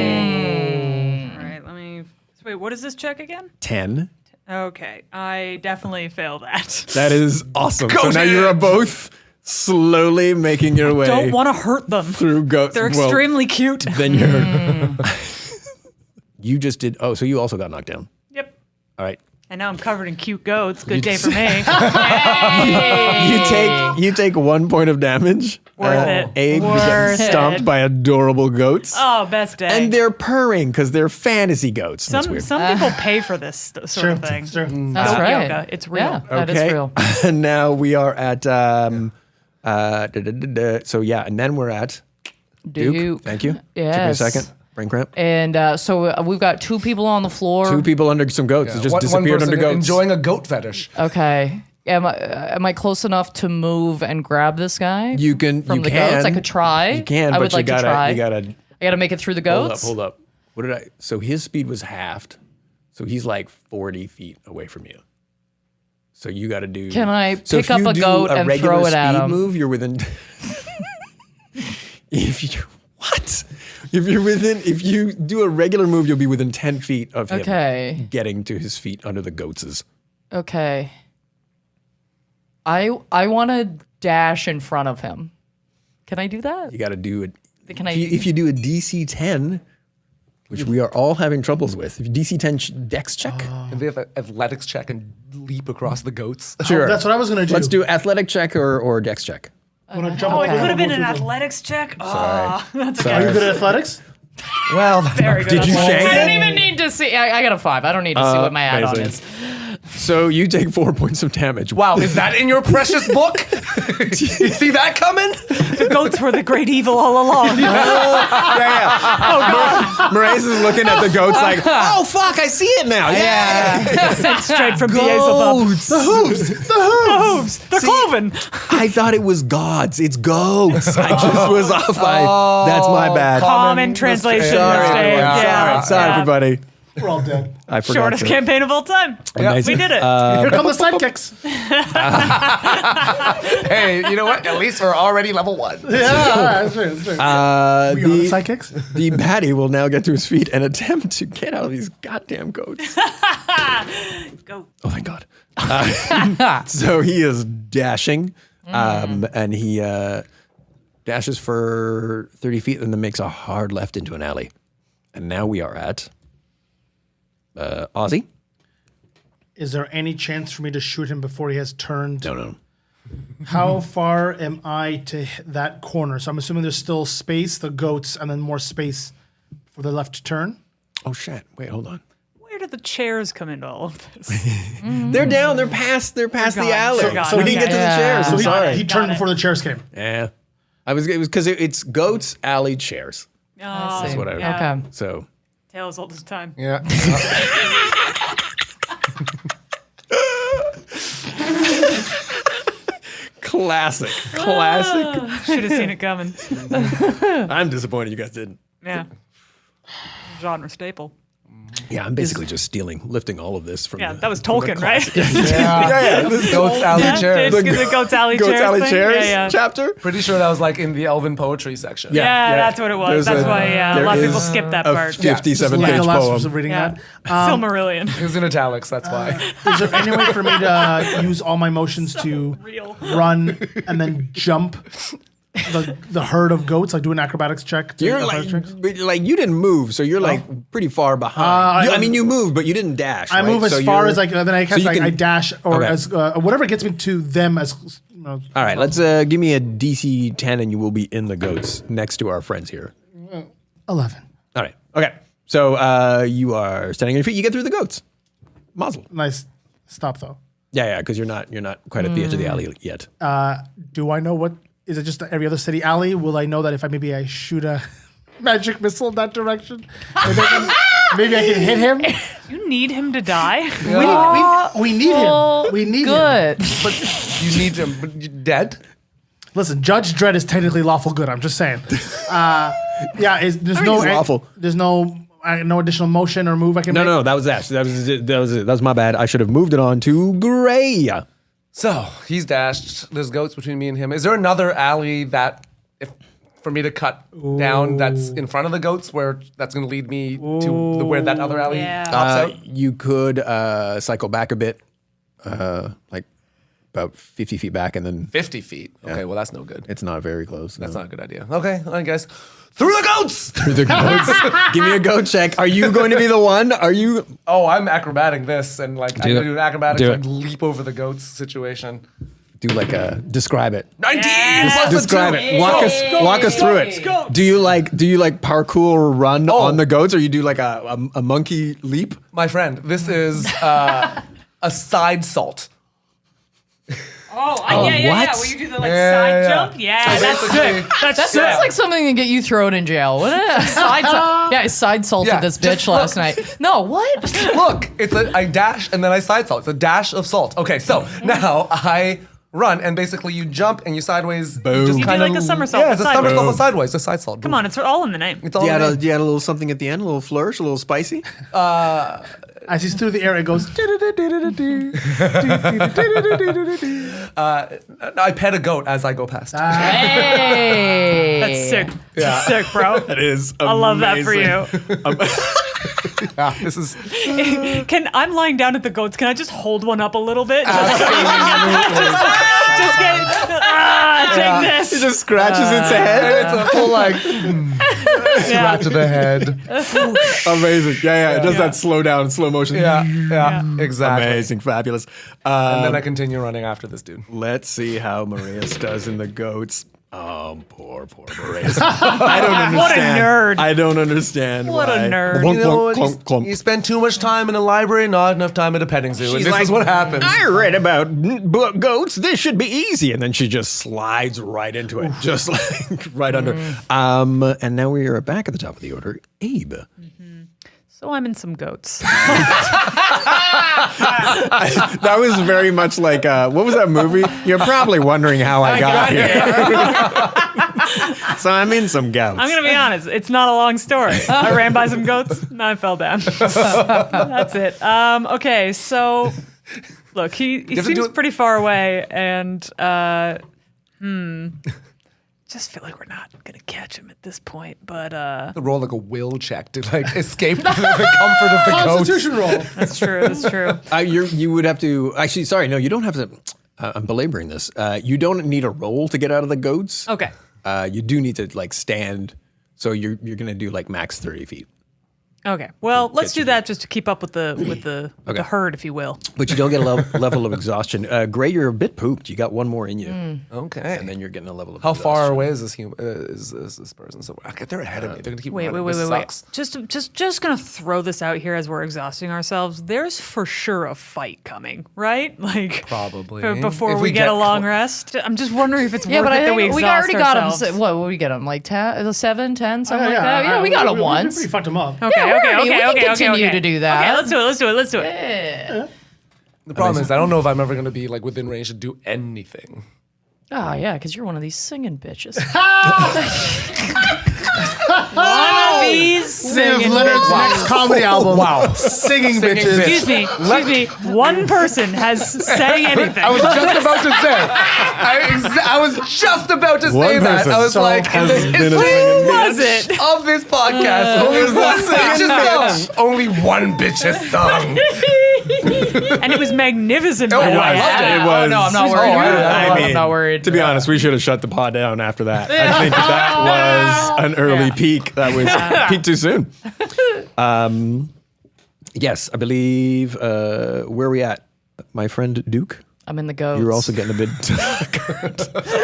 Okay. All right, let me. Wait, what is this check again? 10. Okay, I definitely fail that. That is awesome. So now you're both slowly making your way Don't want to hurt them. through goats. They're Well, extremely cute. then you're. You just did. Oh, so you also got knocked down. Yep. All right. And now I'm covered in cute goats. Good day for me. You take 1 point of damage. Worth it. Abe Worth gets stomped it. by adorable goats. Oh, best day. And they're purring because they're fantasy goats. That's some weird. some people pay for this sort Sure, of thing. sure. That's Goat right. yoga. It's real. Yeah, that is Okay. real. And now we are at. So yeah, and then we're at Duke. Thank you. Yes. Took me a second. Brain cramp. And so we've got 2 people on the floor. 2 people under some goats. It just One disappeared person under goats. enjoying a goat fetish. Okay. Am I close enough to move and grab this guy? You can. from you the can. goats. I could try. You can, I but would like you gotta. to try. You gotta. I gotta make it through the goats. Hold up. What did I? So his speed was halved. So he's like 40 feet away from you. So you got to do. Can I so pick if up you a do goat and regular throw it at speed him? Move. You're within. If you what? If you do a regular move, you'll be within 10 feet of him Okay. getting to his feet under the goats'. Okay. I want to dash in front of him. Can I do that? You got to do it. Can I? If you do a DC 10, which we are all having troubles with, if you DC 10 dex check. And they have an athletics check and leap across the goats. Sure. That's what I was gonna do. Let's do athletic check or dex check. I'm gonna jump Oh, up it there could have and been go an through the- athletics check. Sorry. Oh, that's Are you okay. good at athletics? Well, Very good. Did you athletics. shank I don't it? even need to see. I got a 5. I don't need to see what my add-on amazing. is. So you take 4 points of damage. wow, is that in your precious book? you see that coming? The goats were the great evil all along. Moraes is looking at the goats like, oh fuck, I see it now. Yeah. Sent straight from Beelzebub. Goats. The hooves. They're cloven. I thought it was gods. It's goats. I just was off. That's my bad. Common translation Sorry, mistake. everyone. Yeah. Sorry, Yeah. everybody. We're all dead. I forgot. Shortest to- campaign of all time. Amazing. We did it. Here come the sidekicks. Hey, you know what? At least we're already level 1. Yeah, that's true. That's true. We are the The, sidekicks. the baddie will now get to his feet and attempt to get out of these goddamn goats. Go. Oh, thank God. So he is dashing, and he dashes for 30 feet and then makes a hard left into an alley. And now we are at Ozzy. Is there any chance for me to shoot him before he has turned? No. How far am I to that corner? So I'm assuming there's still space, the goats, and then more space for the left turn. Oh, shit. Wait, hold on. Where did the chairs come into all of this? They're down. They're past the gone. alley. They're gone. So we didn't get to the Yeah. chairs. So I'm he, sorry. he turned Got it. before the chairs came. Yeah. It was because it's goats, alley, chairs. Oh, That's what I- yeah. Okay. So Tales old as time. Yeah. classic. Should have seen it coming. I'm disappointed you guys didn't. Yeah. Genre staple. Yeah, I'm basically just lifting all of this from Yeah, the, that was Tolkien, right? yeah. Goats alley Yeah, chairs. it's the Goats Alley Goats Chairs Alley thing? Chairs Yeah, yeah. chapter. Pretty sure that was like in the Elven poetry section. Yeah, that's what it was. There's That's why a there lot of is people skip that a part. 57 page Legolas was poem. reading Yeah. that. Silmarillion. It was in italics, that's why. Is there any way for me to use all my motions to Real. run and then jump the herd of goats? Like do an acrobatics check. to You're athletics checks? like you didn't move, so you're like pretty far behind. I mean, you moved, but you didn't dash. I right? move as So far you're- as I can. Then I so guess you can- I dash or Okay. as whatever gets me to them as. All right, let's give me a DC 10, and you will be in the goats next to our friends here. 11. All right. Okay. So you are standing on your feet. You get through the goats. Mazel. Nice stop though. Yeah, because you're not quite at the edge of the alley yet. Do I know what? Is it just every other city alley? Will I know that if I shoot a magic missile in that direction, maybe I can hit him? You need him to die? We need him. We need him. Good. But you need him. But you dead? Listen, Judge Dredd is technically lawful good. I'm just saying. Yeah, there's mean, no he's lawful. There's no additional motion or move I can make. No, that was Ash. That was my bad. I should have moved it on to Gray. So he's dashed. There's goats between me and him. Is there another alley that, if for me to cut down, that's in front of the goats, where that's going to lead me to where that other alley Yeah. stops out? You could cycle back a bit, like about 50 feet back, and then 50 feet. Okay, well, that's no good. it's not very close. That's not a good idea. Okay, I guess. Through the goats! Through the goats. Give me a goat check. Are you going to be the one? Are you? Oh, I'm acrobating this, and like I'm gonna it. do an acrobatics Do and it. leap over the goats situation. Do like a describe it. 19 plus the Describe 2. it. Walk us through it. Do you like parkour run on the goats, or you do like a monkey leap? My friend, this is a side salt. what? Where you do the like Yeah, side yeah. jump. Yeah, that's basically- sick. That's That sick. sounds like something to get you thrown in jail, wouldn't it? I side salted Yeah, this just bitch last night. No, what? Look, it's I dash and then I side salt. It's a dash of salt. Okay, so now I run and basically you jump and you sideways. Boom. Just You do kinda, like a somersault, Yeah, it's a but somersault sideways. but sideways. Just side salt. Come on, it's all in the name. It's all Do you, in add it. do you add a little something at the end, a little flourish, a little spicy? As he's through the air, it goes. I pet a goat as I go past. Hey. That's sick. That's sick, bro. It is. I love that for you. This is I'm lying down at the goats. Can I just hold one up a little bit? Just get take this. It just scratches its head. it's a full like Yeah. to the head. Amazing. Yeah. It does that slow down, slow motion. Yeah, exactly. Amazing, fabulous. And then I continue running after this dude. Let's see how Marius does in the goats. Oh, poor Marius. I don't understand. What a nerd. I don't understand. What a why. nerd. Clunk, You know what? clunk, clunk. You spend too much time in a library, not enough time at a petting zoo, and She's this like, is what happens. I read about goats. This should be easy. And then she just slides right into it, just like right under. And now we are back at the top of the order. Abe. So I'm in some goats. That was very much like, what was that movie? You're probably wondering how I got here. So I'm in some goats. I'm gonna be honest. It's not a long story. I ran by some goats and I fell down. That's it. Okay, so look, he have to do seems it- pretty far away, and just feel like we're not gonna catch him at this point. But Roll like a will check to like escape the comfort of the goats. Constitution roll. that's true. That's true. You would have to actually. Sorry, no, you don't have to. I'm belaboring this. You don't need a roll to get out of the goats. Okay. You do need to like stand. So you're gonna do like max 30 feet. Okay. Well, let's you do that just to keep up with the herd, if you will. But you don't get a level of exhaustion. Gray, you're a bit pooped. You got one more in you, Okay. and then you're getting a level of How exhaustion. far away is this human? Is this person? So okay, they're ahead of me. They're gonna keep Wait. running. This sucks. Just gonna throw this out here as we're exhausting ourselves. There's for sure a fight coming, right? Like Probably. before If we we get a get long rest. I'm just wondering if it's Yeah, worth but it I that we think exhaust we already got ourselves. him. What would we get him? Like 10, 7, 10, something like that? Yeah, we got him We once. pretty fucked him up. Okay, Yeah, okay, we okay, can okay, continue okay. to do that. Okay, let's do it. The problem is, I don't know if I'm ever gonna be like within range to do anything. Oh, yeah, because you're one of these singing bitches. These Name of singing Leonard's bitches. next comedy album. Wow. Singing Singing bitches. bitch. Excuse me. One person has sang anything. I was just about to say. I was just about to say One that. person I was like, has in the been a history singing was it? of this podcast, only one bitch has sung. Only one bitch has sung. And it was magnificent. Oh, by the I way. loved it. It was. Oh, no, I'm not worried. I'm not worried. To be honest, we should have shut the pod down after that. I think that was an early peak. That was peak too soon. Yes, I believe. Where are we at? My friend Duke? I'm in the goats. You're also getting a bit.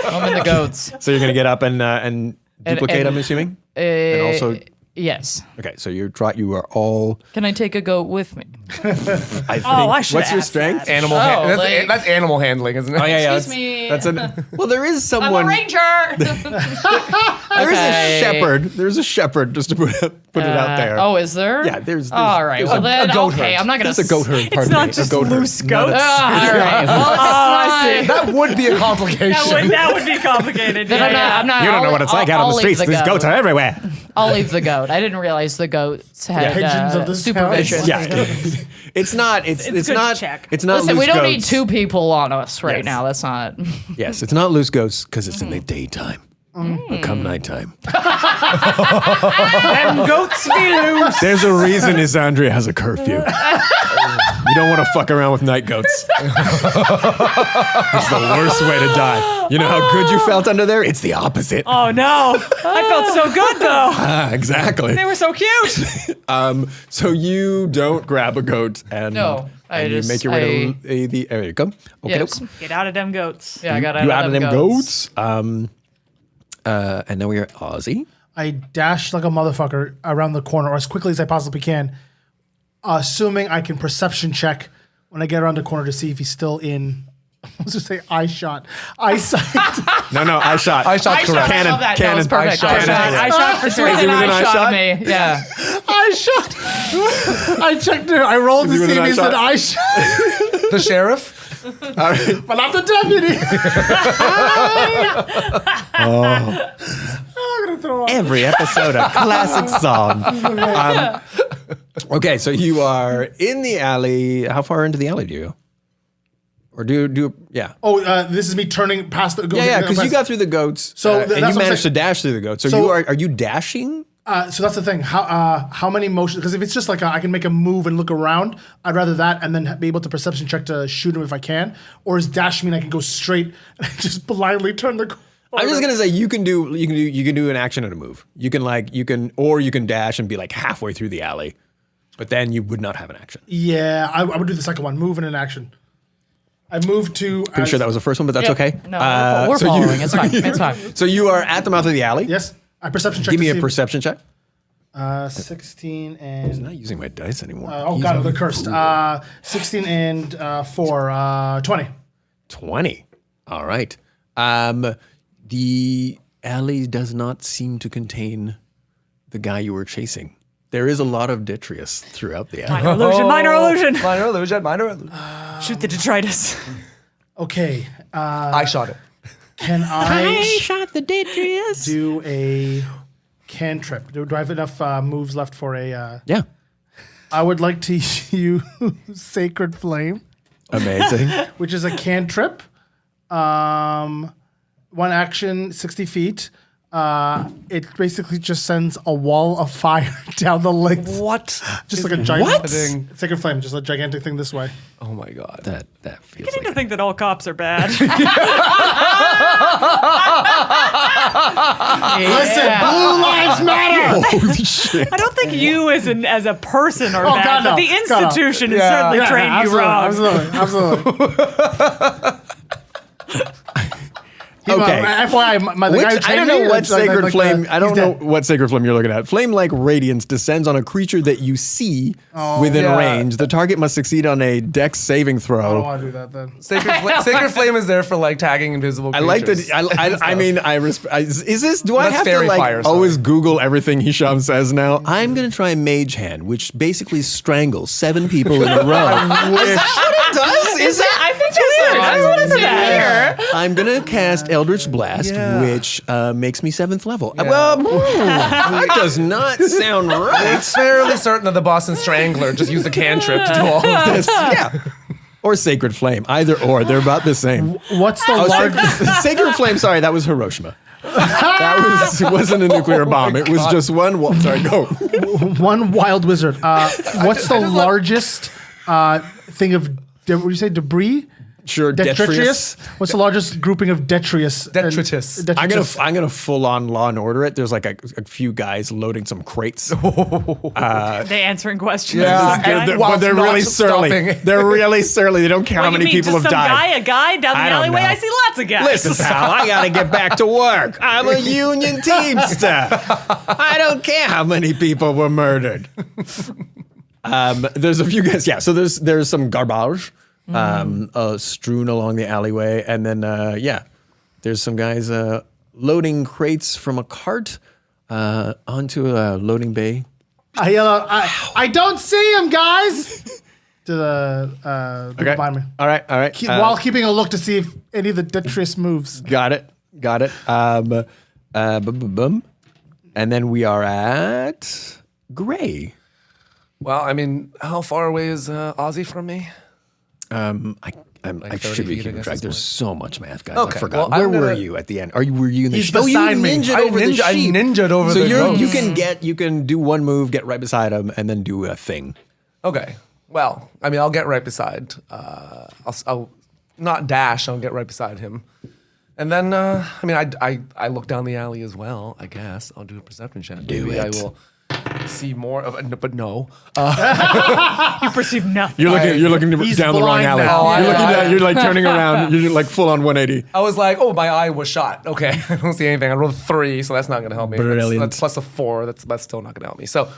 I'm in the goats. So you're going to get up and duplicate, and- I'm assuming? And also. Yes. Okay, so you are all. Can I take a goat with me? I think. I should've What's your asked strength? that. Animal. Oh, that's, like- that's animal handling, isn't it? Oh yeah. Excuse me. That's an. Well, there is I'm someone. a ranger. There is Okay. a shepherd. There's a shepherd, just to put it out there. Oh, is there? Yeah, there's All right. there's Well, a then, goat okay. herd. I'm not going There's a goat herd. Pardon not me, just a goat herd. loose Not a- goats. all right. Well, I see. That would be a complication. That would be complicated. then I'm not. You don't know what it's like out on the streets. These goats are everywhere. I'll leave the goat. I didn't realize the goats had Pigeons of the supervision. town. Yeah, it's not. It's good not. check. It's not. Listen, loose we don't need goats. 2 people on us right Yes. now. That's not. Yes, it's not loose goats because it's in the daytime. But come nighttime, Them goats be loose. there's a reason Isandria has a curfew. You don't want to fuck around with night goats. It's the worst way to die. You know how good you felt under there? It's the opposite. Oh no! I felt so good though. Exactly. They were so cute. So you don't grab a goat and, No, I and you just- make your way to the. There you go. Okay, Yes. Get out of them goats. Yeah, I got you out of them goats. goats. And then we are Ozzy. I dash like a motherfucker around the corner, or as quickly as I possibly can, assuming I can perception check when I get around the corner to see if he's still in. Let's just say eyesight. No, I shot. I shot correct. Cannon, I love that. cannon. That was perfect. I shot. I shot for sure. Within I eye shot shot? me. Yeah. I shot. I checked it. I rolled to Is he see within if he's eye an eye shot, The sheriff? All right. but not the deputy. I'm gonna throw up. Every episode a classic song. Okay, so you are in the alley. How far into the alley do you go? Or do yeah. Oh, this is me turning past the. Yeah, because you got through the goats. So and that's you what I'm managed to saying. dash through the goats. So, So- are you dashing? So that's the thing. How many motions? Because if it's just like I can make a move and look around, I'd rather that and then be able to perception check to shoot him if I can. Or is dash mean I can go straight and just blindly turn the corner? I'm just gonna say you can do an action and a move. You can dash and be like halfway through the alley, but then you would not have an action. Yeah, I would do the second one. Move and an action. I moved to. Pretty sure that was the first one, but that's Yep. okay. No, we're so you- following. It's fine. It's fine. So you are at the mouth of the alley. Yes, I perception check. Give me to a see- perception check. 16 I'm and. not using my dice anymore. Oh god, they're cursed. 16 and 4. 20. 20. All right. The alley does not seem to contain the guy you were chasing. There is a lot of detritus throughout the alley. Minor illusion. Minor illusion. Minor illusion, minor illusion. Shoot the detritus. Okay. I shot it. Can I shot the detritus. do a cantrip? Do I have enough moves left for a? Yeah. I would like to use Sacred Flame, Amazing. which is a cantrip. One action, 60 feet. It basically just sends a wall of fire down the length. What? Just like a giant What? Thing. Sacred Flame, just a gigantic thing this way. Oh my god. that feels I seem to like think that all cops are bad. Listen, Blue Lives Matter. holy shit. I don't think you as a person are Oh, bad, God, but no. the God, no. institution has Yeah. certainly trained you wrong. Absolutely. Okay. FYI, the guy who I don't trained know me, what it's like- sacred like flame. the- I don't he's know dead. what sacred flame you're looking at. Flame-like radiance descends on a creature that you see within Yeah. range. The target must succeed on a Dex saving I don't throw. want to do that then. Sacred Flame is there for like tagging invisible I creatures. like that. I mean, is this? Do I That's have to fairy like fire, sorry. always Google everything Hisham says now? I'm gonna try Mage Hand, which basically strangles 7 people in a row. Is that what it does? Is that? I think that's what it's here. I'm gonna cast Eldritch Blast, Yeah. which makes me 7th level. Well, that does not sound right. It's fairly certain that the Boston Strangler just used a cantrip to do all of this. Yeah. Or Sacred Flame, either or. They're about the same. What's the Oh, largest? Sacred Flame, sorry, that was Hiroshima. That wasn't a nuclear bomb. It was just one. Sorry, go. One wild wizard. What's the largest thing of? What do you say? Debris. Sure, Detritus. detritus. What's the largest grouping of detritus? Detritus. I'm gonna full on Law and Order it. There's like a few guys loading some crates. They answering questions. Yeah, Some guy? and But they're not really surly. stopping. They're really surly. They don't care how What, you many mean people just have some died. a guy down the I don't alleyway? know. I see lots of guys. Listen, pal, I gotta get back to work. I'm a union teamster. I don't care how many people were murdered. There's a few guys. Yeah, so there's some garbage strewn along the alleyway, and then there's some guys loading crates from a cart onto a loading bay. I yell out, I don't see him, guys. To the Okay. behind me. All right. While keeping a look to see if any of the detritus moves. Got it. Boom. And then we are at Gray. Well, I mean, how far away is Ozzy from me? I 30 should be feet, I keeping guess, track. is There's more. so much math, guys. Okay, I forgot. well, Where I'm were gonna- you at the end? Were you in the He's sheep? Oh, you beside me. ninja'd I over the ninja- I sheep. ninja'd over so the you goats. can do one move, get right beside him, and then do a thing. Okay. Well, I mean, I'll get right beside. I'll not dash. I'll get right beside him, and then I mean, I look down the alley as well. I guess I'll do a perception check. Maybe I will see more of it, but no. You perceive nothing. You're looking He's down the wrong blind alley. now. You're looking down. You're like turning around. You're like full on 180. I was like, oh, my eye was shot. Okay, I don't see anything. I rolled a 3, so that's not going to help me. Brilliant. That's plus a 4. That's still not going to help me. So,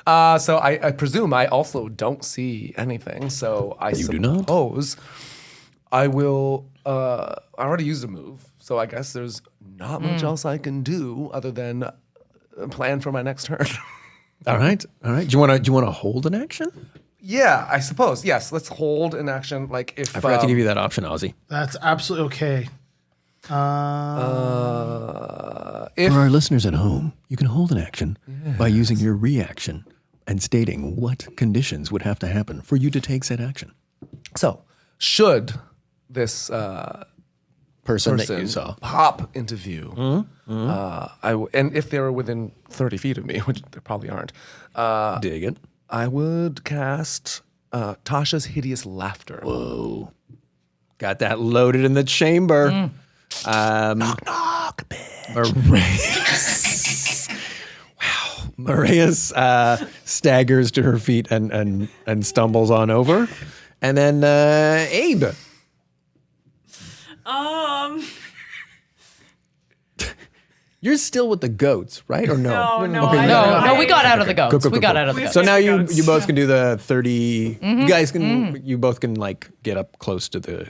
I presume I also don't see anything. So I do not? suppose I will. I already used a move, so I guess there's not much else I can do other than plan for my next turn. All right. Do you want to hold an action? Yeah, I suppose. Yes, let's hold an action. Like if I forgot to give you that option, Ozzy. That's absolutely okay. if For our listeners at home, you can hold an action by using your reaction and stating what conditions would have to happen for you to take said action. so should this Person that person you saw. pop into view, and if they were within 30 feet of me, which they probably aren't, Dig it. I would cast Tasha's Hideous Laughter. Whoa. Got that loaded in the chamber. Knock, bitch. Wow. Marius staggers to her feet and stumbles on over. And then Abe. You're still with the goats, right? Or no? No, Okay, No, we got out of the goats. Cool. We got out of the goats. So now you Goats. both can do the 30. You guys can. You both can like get up close to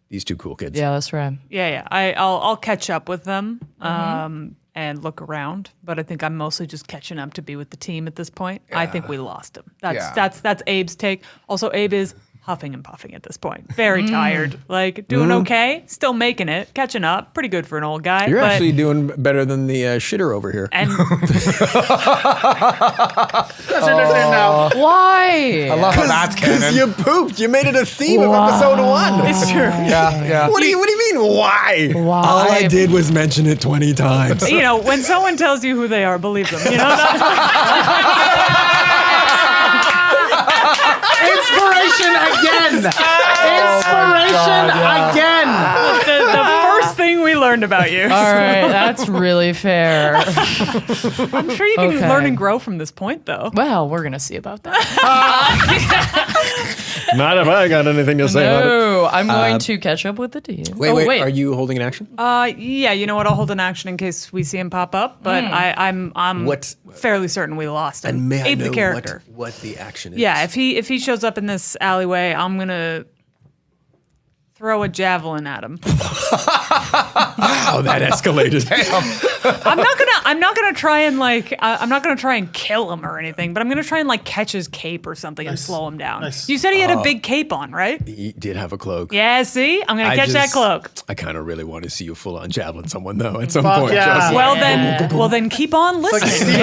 these two cool kids. Yeah, that's right. Yeah. I'll catch up with them and look around, but I think I'm mostly just catching up to be with the team at this point. I think we lost him. That's Abe's take. Also, Abe is huffing and puffing at this point. Very tired. Like doing okay, still making it, catching up. Pretty good for an old guy. You're but, actually doing better than the shitter over here. and Now. Why? I love how that's Because canon. you pooped. You made it a theme of episode 1. it's true. Yeah. What do you mean? Why? Why? All I did was mention it 20 times. You know, when someone tells you who they are, believe them. You know, that's Inspiration again. Inspiration again. the first thing we learned about you. All right, that's really fair. I'm sure you can Okay. learn and grow from this point, though. Well, we're gonna see about that. Not if I got anything to say about it. No, I'm going to catch up with the team. Wait. Are you holding an action? Yeah, you know what? I'll hold an action in case we see him pop up, but I'm What- fairly certain we lost him. And may I Abe know the character. what the action is? Yeah, if he shows up in this alleyway, I'm gonna throw a javelin at him. Wow, that escalated. I'm not gonna try and I'm not gonna try and kill him or anything, but I'm gonna try and like catch his cape or something and slow him down. Nice. You said he had a big cape on, right? He did have a cloak. Yeah, see? I'm gonna catch that cloak. I kind of really want to see you full on javelin someone though at some Fuck point. yeah. Just Well then keep on listening.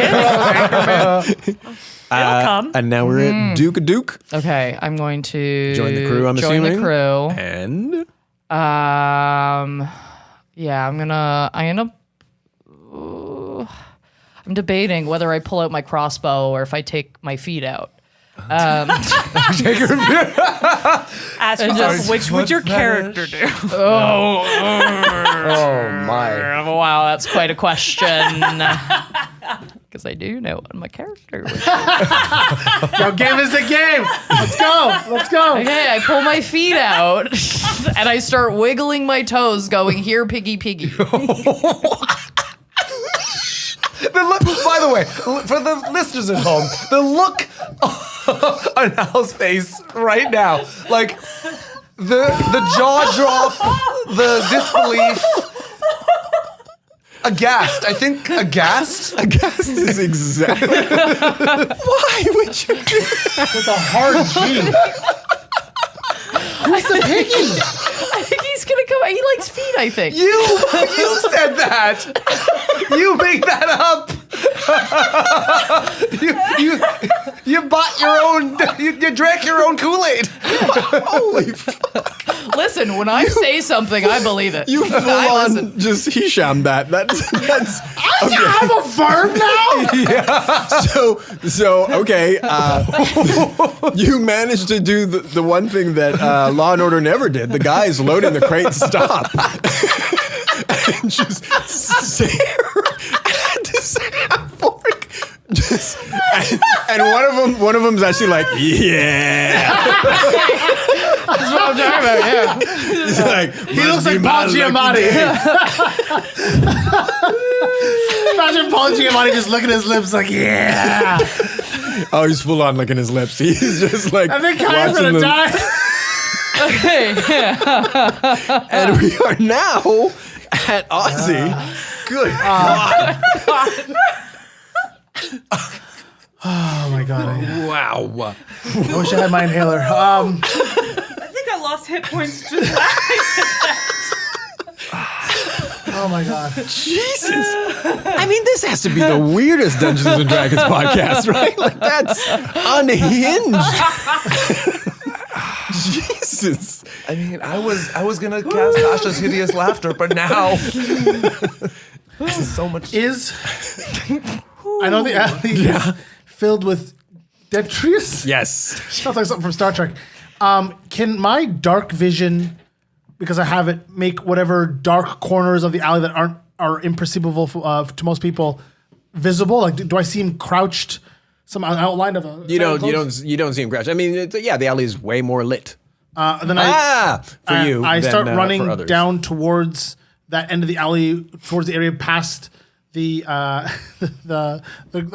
It'll come. And now we're at Duke. Okay, I'm going to Join the crew, I'm join assuming. the crew. And Yeah, I'm debating whether I pull out my crossbow or if I take my feet out. Ask yourself, which would your character do? Oh my. Wow, that's quite a question. Because I do know what my character would do. Yo, game is a game. Let's go. Let's go. Okay, I pull my feet out and I start wiggling my toes, going, "Here, piggy, piggy." By the way, for the listeners at home, the look on Al's face right now, like the jaw drop, the disbelief, aghast. I think aghast. Aghast is exactly. Why would you do that? With a hard G. Who's the piggy? I think he's gonna come. He likes feet, I think. You said that. You made that up. you bought your own. You drank your own Kool-Aid. Holy fuck. Listen, when I say something, I believe it. You full I on listen. just Hisham that. That's I'm a verb now. so okay. You managed to do the one thing that Law and Order never did. The guys loading the crate stop and just stare at the Sam fork. Just and one of them's actually like, yeah. That's what I'm talking about, yeah. He's like, He looks like Paul Giamatti. Imagine Paul Giamatti just licking his lips like, yeah. oh, he's full on licking his lips. He's just like, I think Kai's watching gonna them. die. And we are now at Ozzy. Good God. Oh my god. Wow. I wish I had my inhaler. I think I lost hit points just laughing. Oh my god. Jesus. I mean, this has to be the weirdest Dungeons and Dragons podcast, right? Like, that's unhinged. Jesus. I mean, I was gonna cast Tasha's hideous laughter, but now this is so much. I know the alley is filled with detritus. Yes. Sounds like something from Star Trek. Can my dark vision, because I have it, make whatever dark corners of the alley that are imperceivable to most people visible? Like, do I seem crouched? Some outline of a You don't see him crash. I mean, the alley is way more lit. Then I start than, for running others. down towards that end of the alley, towards the area past the I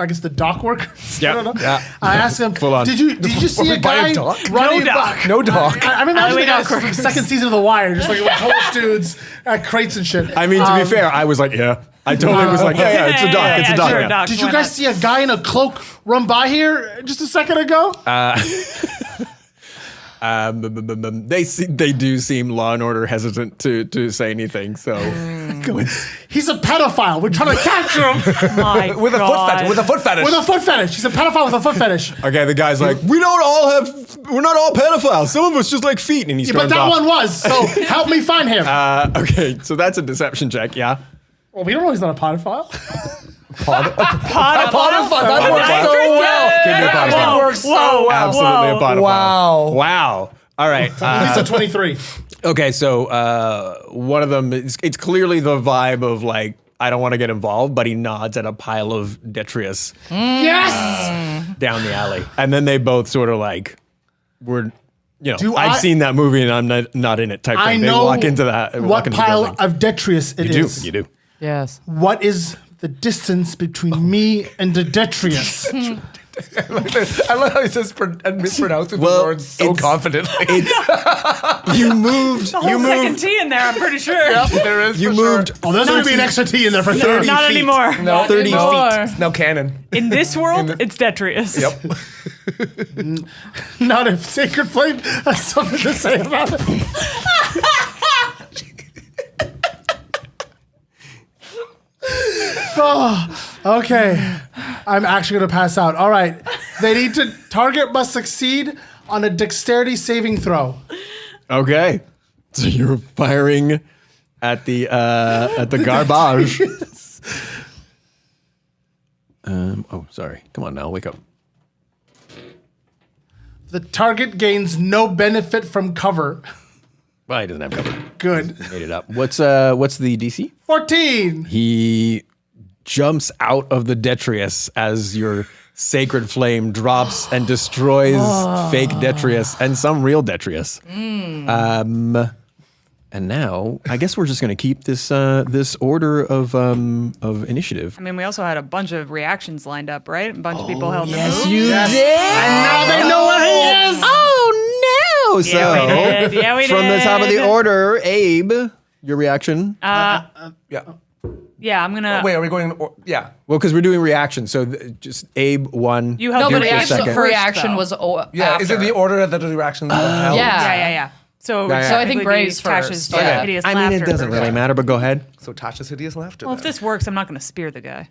guess the dock workers. Yeah, I don't know. yeah. I asked him, Full on. did you see a guy running? No dock. I'm imagining the guys from the second season of The Wire, just like with homeless dudes at crates and shit. I mean, to be fair, I was like, yeah. I totally was like, yeah, it's a dock. It's a dock. Sure, yeah. dock. Did you Why guys not? see a guy in a cloak run by here just a second ago? They do seem Law and Order hesitant to say anything. So He's a pedophile. We're trying to capture him My With a foot God. fetish. With a foot fetish. with a foot fetish. He's a pedophile with a foot fetish. okay, the guy's like, we're not all pedophiles. Some of us just like feet, and he Yeah, but storms that off. one was. So help me find him. Okay, so that's a deception check. Yeah. Well, we don't know he's not a pedophile. That works so well. Give me a That pedophile. works so well. Absolutely a pedophile. Wow. Wow. All right. He's a 23. Okay, so one of them, it's clearly the vibe of like, I don't want to get involved, but he nods at a pile of detritus Yes. down the alley. And then they both sort of like, Do I've I- seen that movie and I'm not in it type I thing. They know walk into that. what into the pile building. of detritus it You is. do. You do. Yes. What is the distance between me and the detritus? I love how he says and mispronounces the Well, words so it's- confidently. You moved. The whole second T in there, I'm pretty sure. There is You for sure. moved. Oh, there's going to be an extra T in there for 30 Not feet. anymore. No, 30 no. feet. It's now canon. In this world, it's detritus. Yep. Not if Sacred Flame has something to say about it. Oh, okay. I'm actually going to pass out. All right. They need to target must succeed on a dexterity saving throw. Okay. So you're firing at the garbage. Oh, sorry. Come on now, wake up. The target gains no benefit from cover. Well, he doesn't have cover. Good. Made it up. What's the DC? 14. He jumps out of the detritus as your sacred flame drops and destroys fake detritus and some real detritus. And now, I guess we're just going to keep this order of initiative. I mean, we also had a bunch of reactions lined up, right? A bunch of people held their moves. you Yes. did. And now they know what he is. Oh no! So Yeah, we did. Yeah, we from the top of the did. order, Abe, your reaction. Yeah. Yeah, I'm gonna. Wait, are we going? Yeah. Well, because we're doing reactions, so just Abe one. You held No, your but You're Abe's second. reaction though. was Yeah. after. Is it the order that the reactions are held? Yeah. Yeah. So, Yeah, yeah. So I think technically Gray's Tash's first. hideous Yeah. hideous I mean, it laughter doesn't first. really matter, but go ahead. So Tasha's hideous laughter. Well, if this works, I'm not going to spear the guy.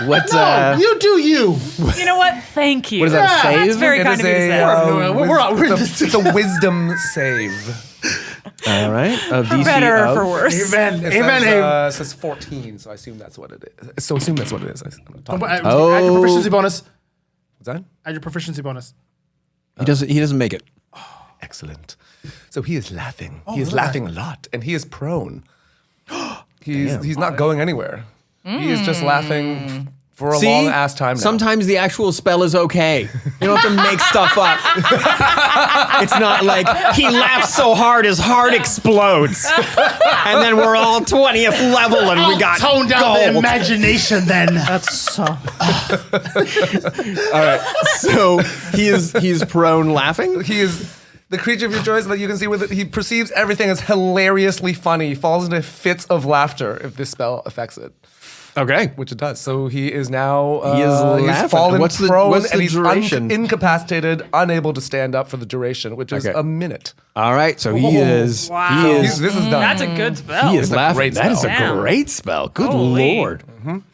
What? You do you. You know what? Thank you. What is that, Yeah, save? That's very It kind is of you to say. a, We're it's a wisdom save. All right. A DC better or of- for worse. Amen. It Amen. says, says 14, so I assume that's what it is. So assume that's what it is. Add your proficiency bonus. What's that? Add your proficiency bonus. He doesn't make it. Excellent. So he is laughing. He is laughing a lot, and he is prone. He's not going anywhere. He is just laughing for a long ass time now. Sometimes the actual spell is okay. You don't have to make stuff up. It's not like he laughs so hard his heart explodes, and then we're all 20th level and we got Tone down the gold. imagination then. That's so. All right, so he's prone laughing. He is the creature of your choice that you can see with it. He perceives everything as hilariously funny. He falls into fits of laughter if this spell affects it, Okay, which it does. So he is now He is he's laughing. fallen What's the- prone what's the and he's duration? incapacitated, unable to stand up for the duration, which is Okay. a minute. all right. So he is. Wow. He This is. is done. That's a good spell. He is laughing. great That is a spell. Damn. great spell. Good Holy. lord.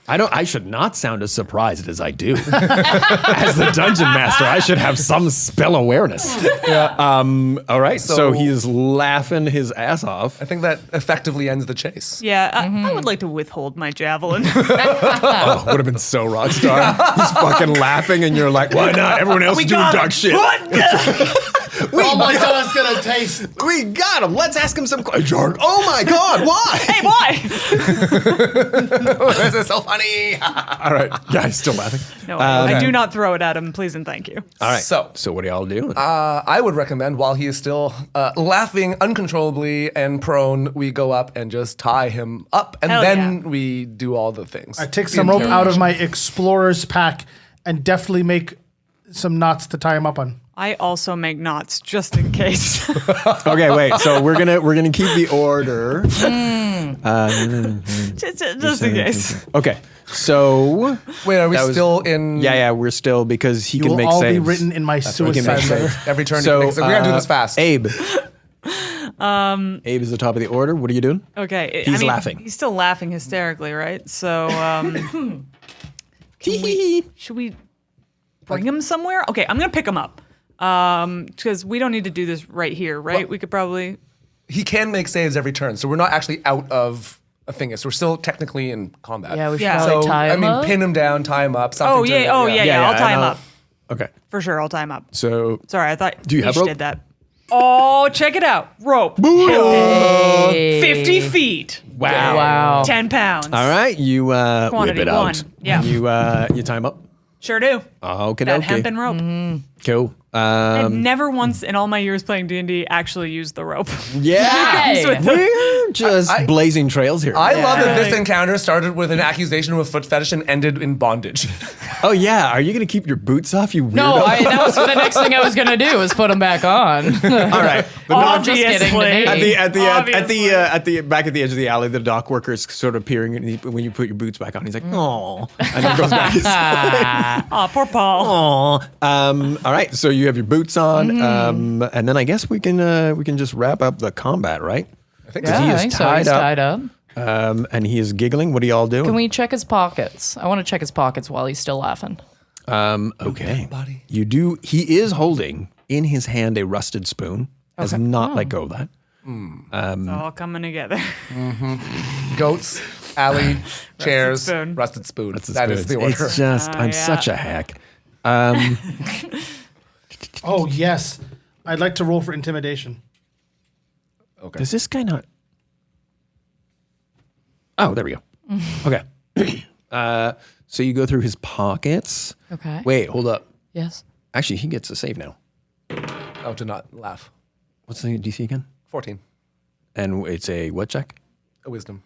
I should not sound as surprised as I do. As the dungeon master, I should have some spell awareness. All right. So So- he is laughing his ass off. I think that effectively ends the chase. Yeah, I would like to withhold my javelin. Oh, would have been so rock star. He's fucking laughing, and you're like, why not? Everyone else is doing got dog him. shit. Oh my god, it's gonna taste. We got him. Let's ask him some questions. Oh my god, why? Hey, why? This is so funny. All right. Yeah, he's still laughing. No, I do not throw it at him. Please and thank you. All right. So- So what are y'all doing? I would recommend while he is still laughing uncontrollably and prone, we go up and just tie him up, and Hell then we do all the things. I take some rope out of my explorer's pack and definitely make some knots to tie him up on. I also make knots just in case. Okay, wait. So we're gonna keep the order. just in case. Okay. So Wait, are we That was- still in? yeah, we're still because he You can will make all saves. be written in my He can suicide make letter. saves. Every turn. So we gotta do this fast. Abe. Abe is the top of the order. What are you doing? Okay. He's laughing. He's still laughing hysterically, right? So, should we bring him somewhere? Okay, I'm gonna pick him up. Because we don't need to do this right here, right? Well- We could probably. He can make saves every turn, so we're not actually out of a Fingus. We're still technically in combat. Yeah, we should Yeah. probably So tie I him mean, up. pin him down, tie him up. Something Oh to- yeah. Oh yeah. I'll tie him up Okay. for sure. I'll tie him up. So Sorry, I thought Do you have Ish rope? did that. Oh, check it out. Rope. Hey. 50 feet. wow. Wow. 10 pounds. All right, you whip Quantity it out. one. Yeah. You tie him up. Sure do. Okay. That hempen rope. Cool. I've never once in all my years playing D&D actually used the rope. Yeah. Yay. We're just blazing trails here. I love that this Yeah. encounter started with an accusation of a foot fetish and ended in bondage. Oh yeah. Are you gonna keep your boots off? You weirdo. No, that was the next thing I was gonna do was put him back on. All right. I'm just kidding. To Obviously. me. At the back at the edge of the alley, the dock worker is sort of peering, and when you put your boots back on, he's like, "Oh," and then goes back. Aw, poor Paul. Aw. All right. So you have your boots on, and then I guess we can just wrap up the combat, right? I think Yeah, he I is think so. tied He's up. tied up. And he is giggling. What are y'all doing? Can we check his pockets? I want to check his pockets while he's still laughing. Okay. Buddy. You do. He is holding in his hand a rusted spoon. Has not let go of that. It's all coming together. Goats, alley, chairs, spoon. rusted spoon. That's That is the order. It's just. I'm yeah. such a hack. Oh yes, I'd like to roll for intimidation. Does this guy not? Oh, there we go. Okay. So you go through his pockets. Okay. Wait, hold up. Yes. Actually, he gets a save now. Oh, to not laugh. What's the DC again? 14. And it's a what check? A wisdom.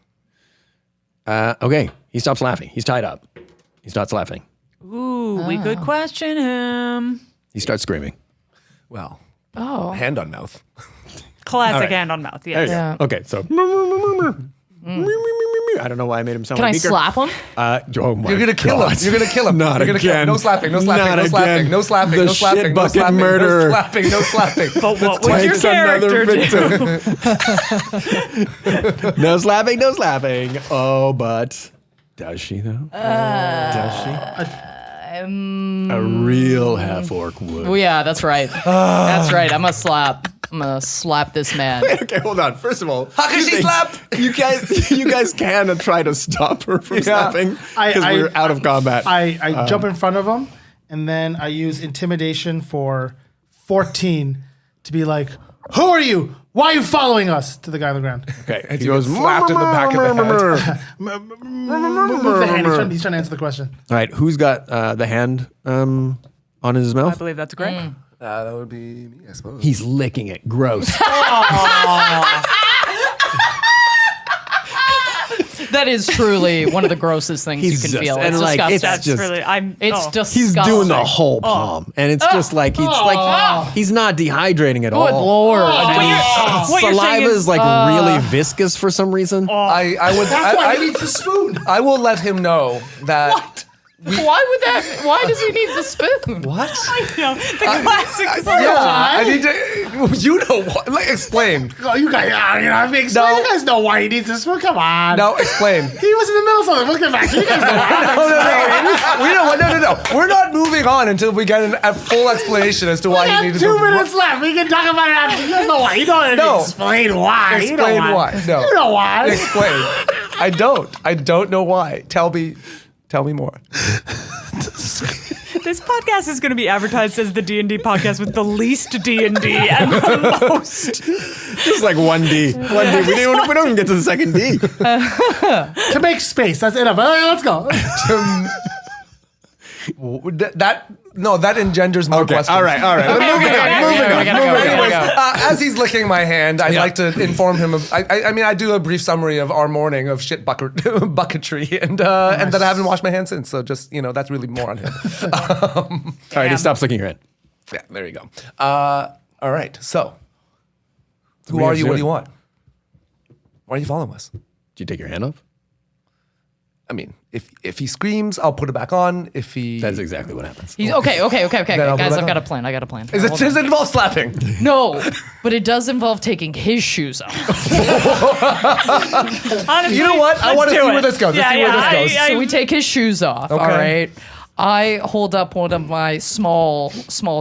Okay. He stops laughing. He's tied up. He starts laughing. Ooh, we could question him. He starts screaming. Well, Oh. hand on mouth. Classic All right. hand on mouth, There yes. you Yeah. go. Okay, so. I don't know why I made him sound Can I like Beaker. slap him? Oh my You're gonna kill him. God. You're gonna kill him. Not You're gonna kill him. again. No slapping. No slapping. Not No slapping. again. No slapping. The No slapping. shit No bucket slapping. murderer. No slapping. No slapping. But what would your Takes another character do? victim. No slapping, no slapping. Oh, but does she though? Does she? A real half orc would. Oh yeah, that's right. That's right. I'm a slap. I'm gonna slap this man. Okay, hold on. First of all, How can she slap? You guys can try to stop her from slapping because I- we're out of combat. I jump in front of him, and then I use intimidation for 14 to be like, "Who are you? Why are you following us?" To the guy on the ground. Okay, he you goes get slapped in the back of the head. Move the hand. He's trying to answer the question. All right, who's got the hand on his I mouth? believe that's great. That would be me, I suppose. He's licking it. Gross. That is truly one of the grossest things He's you can just- feel. and It's like, disgusting. it's That's just- really. I'm. It's oh. disgusting. He's doing the whole palm, and it's just like he's not dehydrating at Good all. lord. What you're saying Saliva is is like really viscous for some reason. I would. That's why he I, needs the spoon. I will let him know that. Why does he need the spoon? What? No, the classic. Yeah, I need to. You know what? Like, explain. Oh, you guys, I'm being No. You guys know why he needs the spoon. Come on. No, explain. He was in the middle of something. Look at back. You guys know why. We don't. No. We're not moving on until we get a full explanation as to why We he have needed 2 to. minutes left. We can talk about it after. You guys know why. You don't have to No. explain why. You know Explain why. No. You know why. Explain. I don't know why. Tell me more. This podcast is going to be advertised as the D&D podcast with the least D&D and the most. Just like 1D. 1D. We don't even get to the second D. To make space. That's enough. Let's go. That engenders more Okay. questions. All right. We gotta go. As he's licking my hand, I'd like to inform him of. I do a brief summary of our morning of shit bucketry, and then I haven't washed my hands since. So just that's really more on him. All right, he stops licking your hand. Yeah, there you go. All right, so who What are are you you? What do doing? you want? Why are you following us? Did you take your hand off? I mean, if he screams, I'll put it back on. If he That's exactly what happens. He's okay. I'll Guys, put it I've back got on. a plan. does it involve slapping? No, but it does involve taking his shoes off. Honestly, You know what? I let's want to do see it. where this goes. Let's Yeah, see where yeah, this goes. So we take his shoes off. Okay. All right. I hold up one of my small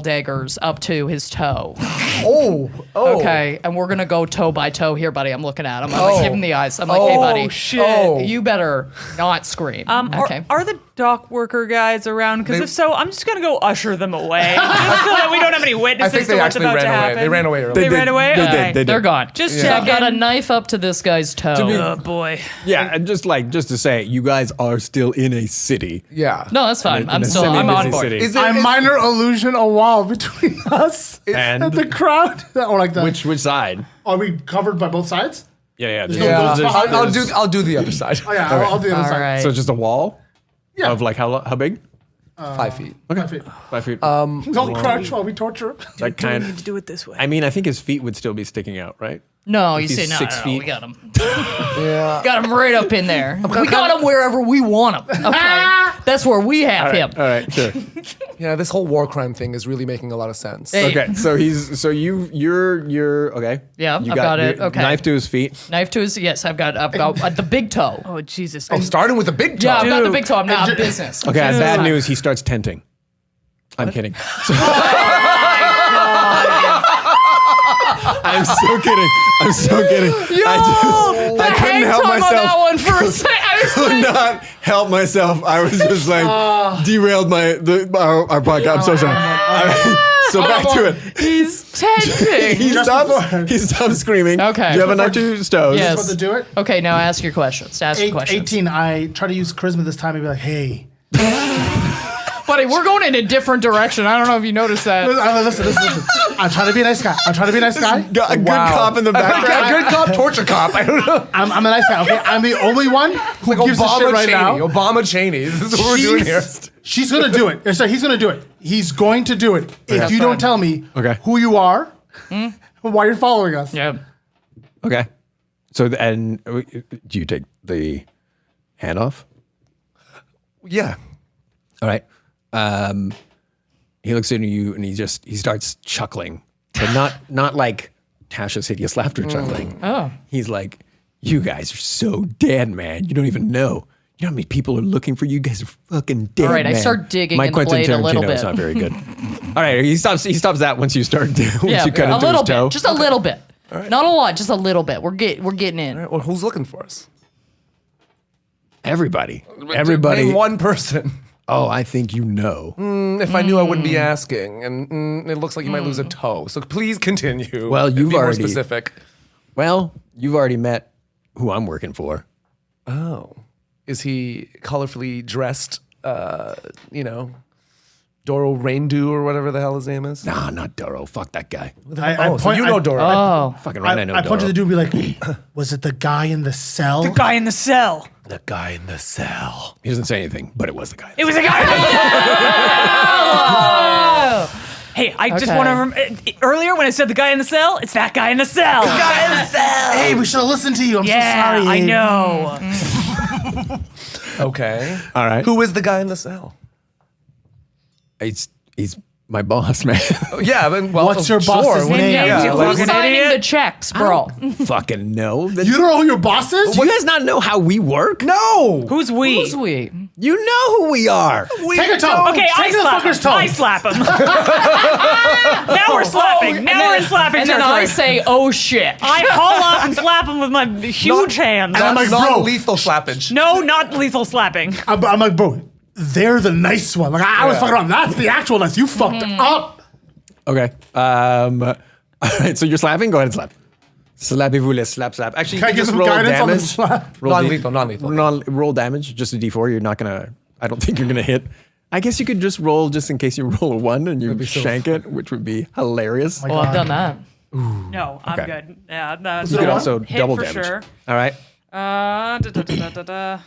daggers up to his toe. Oh. Okay, and we're gonna go toe by toe here, buddy. I'm looking at him. I'm like, give him the eyes. I'm like, hey, buddy, shit. Oh. you better not scream. Okay. Are the dock worker guys around? Because They- if so, I'm just gonna go usher them away, just so that we don't have any I witnesses think to they what's actually about ran to away. happen. They ran away earlier. They ran away. They Okay. did. They They're did. gone. Just So I've got a checking. knife up to this guy's toe. Oh boy. Yeah, and just to say, you guys are still in a city. Yeah. No, that's fine. In I'm a still. I'm semi-busy on board. city. Is I it, minor illusion a wall between us And and the crowd. Or like the. which side? Are we covered by both sides? Yeah. no yeah. good spot. I'll do the other side. Oh yeah, I'll do the other All side. right. So it's just a wall Yeah. of like how big? 5 feet. 5 feet. 5 feet. Don't crouch while we torture him. that Do we kind. need to do it this way? I mean, I think his feet would still be sticking out, right? No, you he's say no. 6 no, feet. We got him. Yeah. Got him right up in there. We got him wherever we want him. Okay, that's where we have him. All right, sure. Yeah. This whole war crime thing is really making a lot of sense. Hey. Okay, so you're okay. Yeah, You I've got it. your Okay. Knife to his feet. Knife to his. Yes, I've got the big toe. oh Jesus. Oh, starting with the big toe. Yeah, I've got the Dude. big toe. I'm not business. Okay, Business bad time. news. He starts tenting. I'm kidding. I'm so kidding. I'm so kidding. I couldn't Hang help time on that myself. one for a second. I was Could not help myself. I was just like derailed our podcast. I'm so sorry. All right, so back to it. He's tenting. He stops screaming. Okay. Do you have a knife to his toes? Yes. Supposed to do it? Okay, now ask your questions. Ask your questions. 18. I try to use charisma this time and be like, hey. Buddy, we're going in a different direction. I don't know if you noticed that. Listen. I'm trying to be a nice guy. Got a good cop in the background. Good cop, torture cop. I don't know. I'm a nice guy, okay? I'm the only one who Like gives a shit right Cheney. now. Obama Cheney. This is what we're doing here. She's gonna do it. So he's gonna do it. He's going to do it. If you fine. don't tell me Okay. who you are, why you're following us. Yeah. Okay. So do you take the hand off? Yeah. All right. He looks into you and he starts chuckling, but not like Tasha's hideous laughter chuckling. Oh. He's like, "You guys are so dead, man. You don't even know. You know how many people are looking for you? You guys are fucking dead. All right, I man. start digging My in the Quentin blade a little Tarantino is bit. not very good. All right, he stops that once you start once Yeah, you cut a into little his toe. bit, just a little bit. Not a lot, just a little bit. We're getting in. All right, well, who's looking for us? Everybody. Name one person. Oh, I think you know. If I knew, I wouldn't be asking. And it looks like you might lose a toe. So please continue. Well, and you've be more already- specific. Well, you've already met who I'm working for. Oh, is he colorfully dressed? Doro Raindew or whatever the hell his name is. Nah, not Doro. Fuck that guy. So you know Doro. Oh, Fucking right, I know I point to Doro. the dude and be like, was it the guy in the cell? The guy in the cell. The guy in the cell. He doesn't say anything, but it was the guy. It was a guy in the cell. Hey, I just Okay. want to earlier when I said the guy in the cell, it's that guy in the cell. Hey, we should have listened to you. I'm Yeah, so sorry. I Abe. know. Okay. All right. Who is the guy in the cell? He's my boss, man. Yeah, then well, What's your boss's name? yeah. you Who's fucking signing idiot. the checks, bro? Fucking know. You don't know who your boss is? Do you guys not know how we work? No. Who's we? Who's we? You know who we are. Take a toe. Okay, I Take the slap him. fucker's toe. I slap him. Now we're slapping. Now we're in slapping And then territory. I say, "Oh shit!" I haul off and slap him with my huge hands. I'm like, Not bro. lethal slappage. No, not lethal slapping. I'm like, bro, they're the nice one. Like, I was fucking around. That's the actual nice. You fucked up. Okay. All right. So you're slapping. Go ahead and slap. Slappez-vous les slap. Actually, Can I you give just some roll guidance on the damage. slap? Non-lethal. Roll damage. Just a D4. You're not gonna. I don't think you're gonna hit. I guess you could just roll just in case you roll a 1 and you shank it, which would be hilarious. Well, I've done that. No, I'm Okay. good. Yeah, that's You could one? also hit double for damage. sure. All right. Da.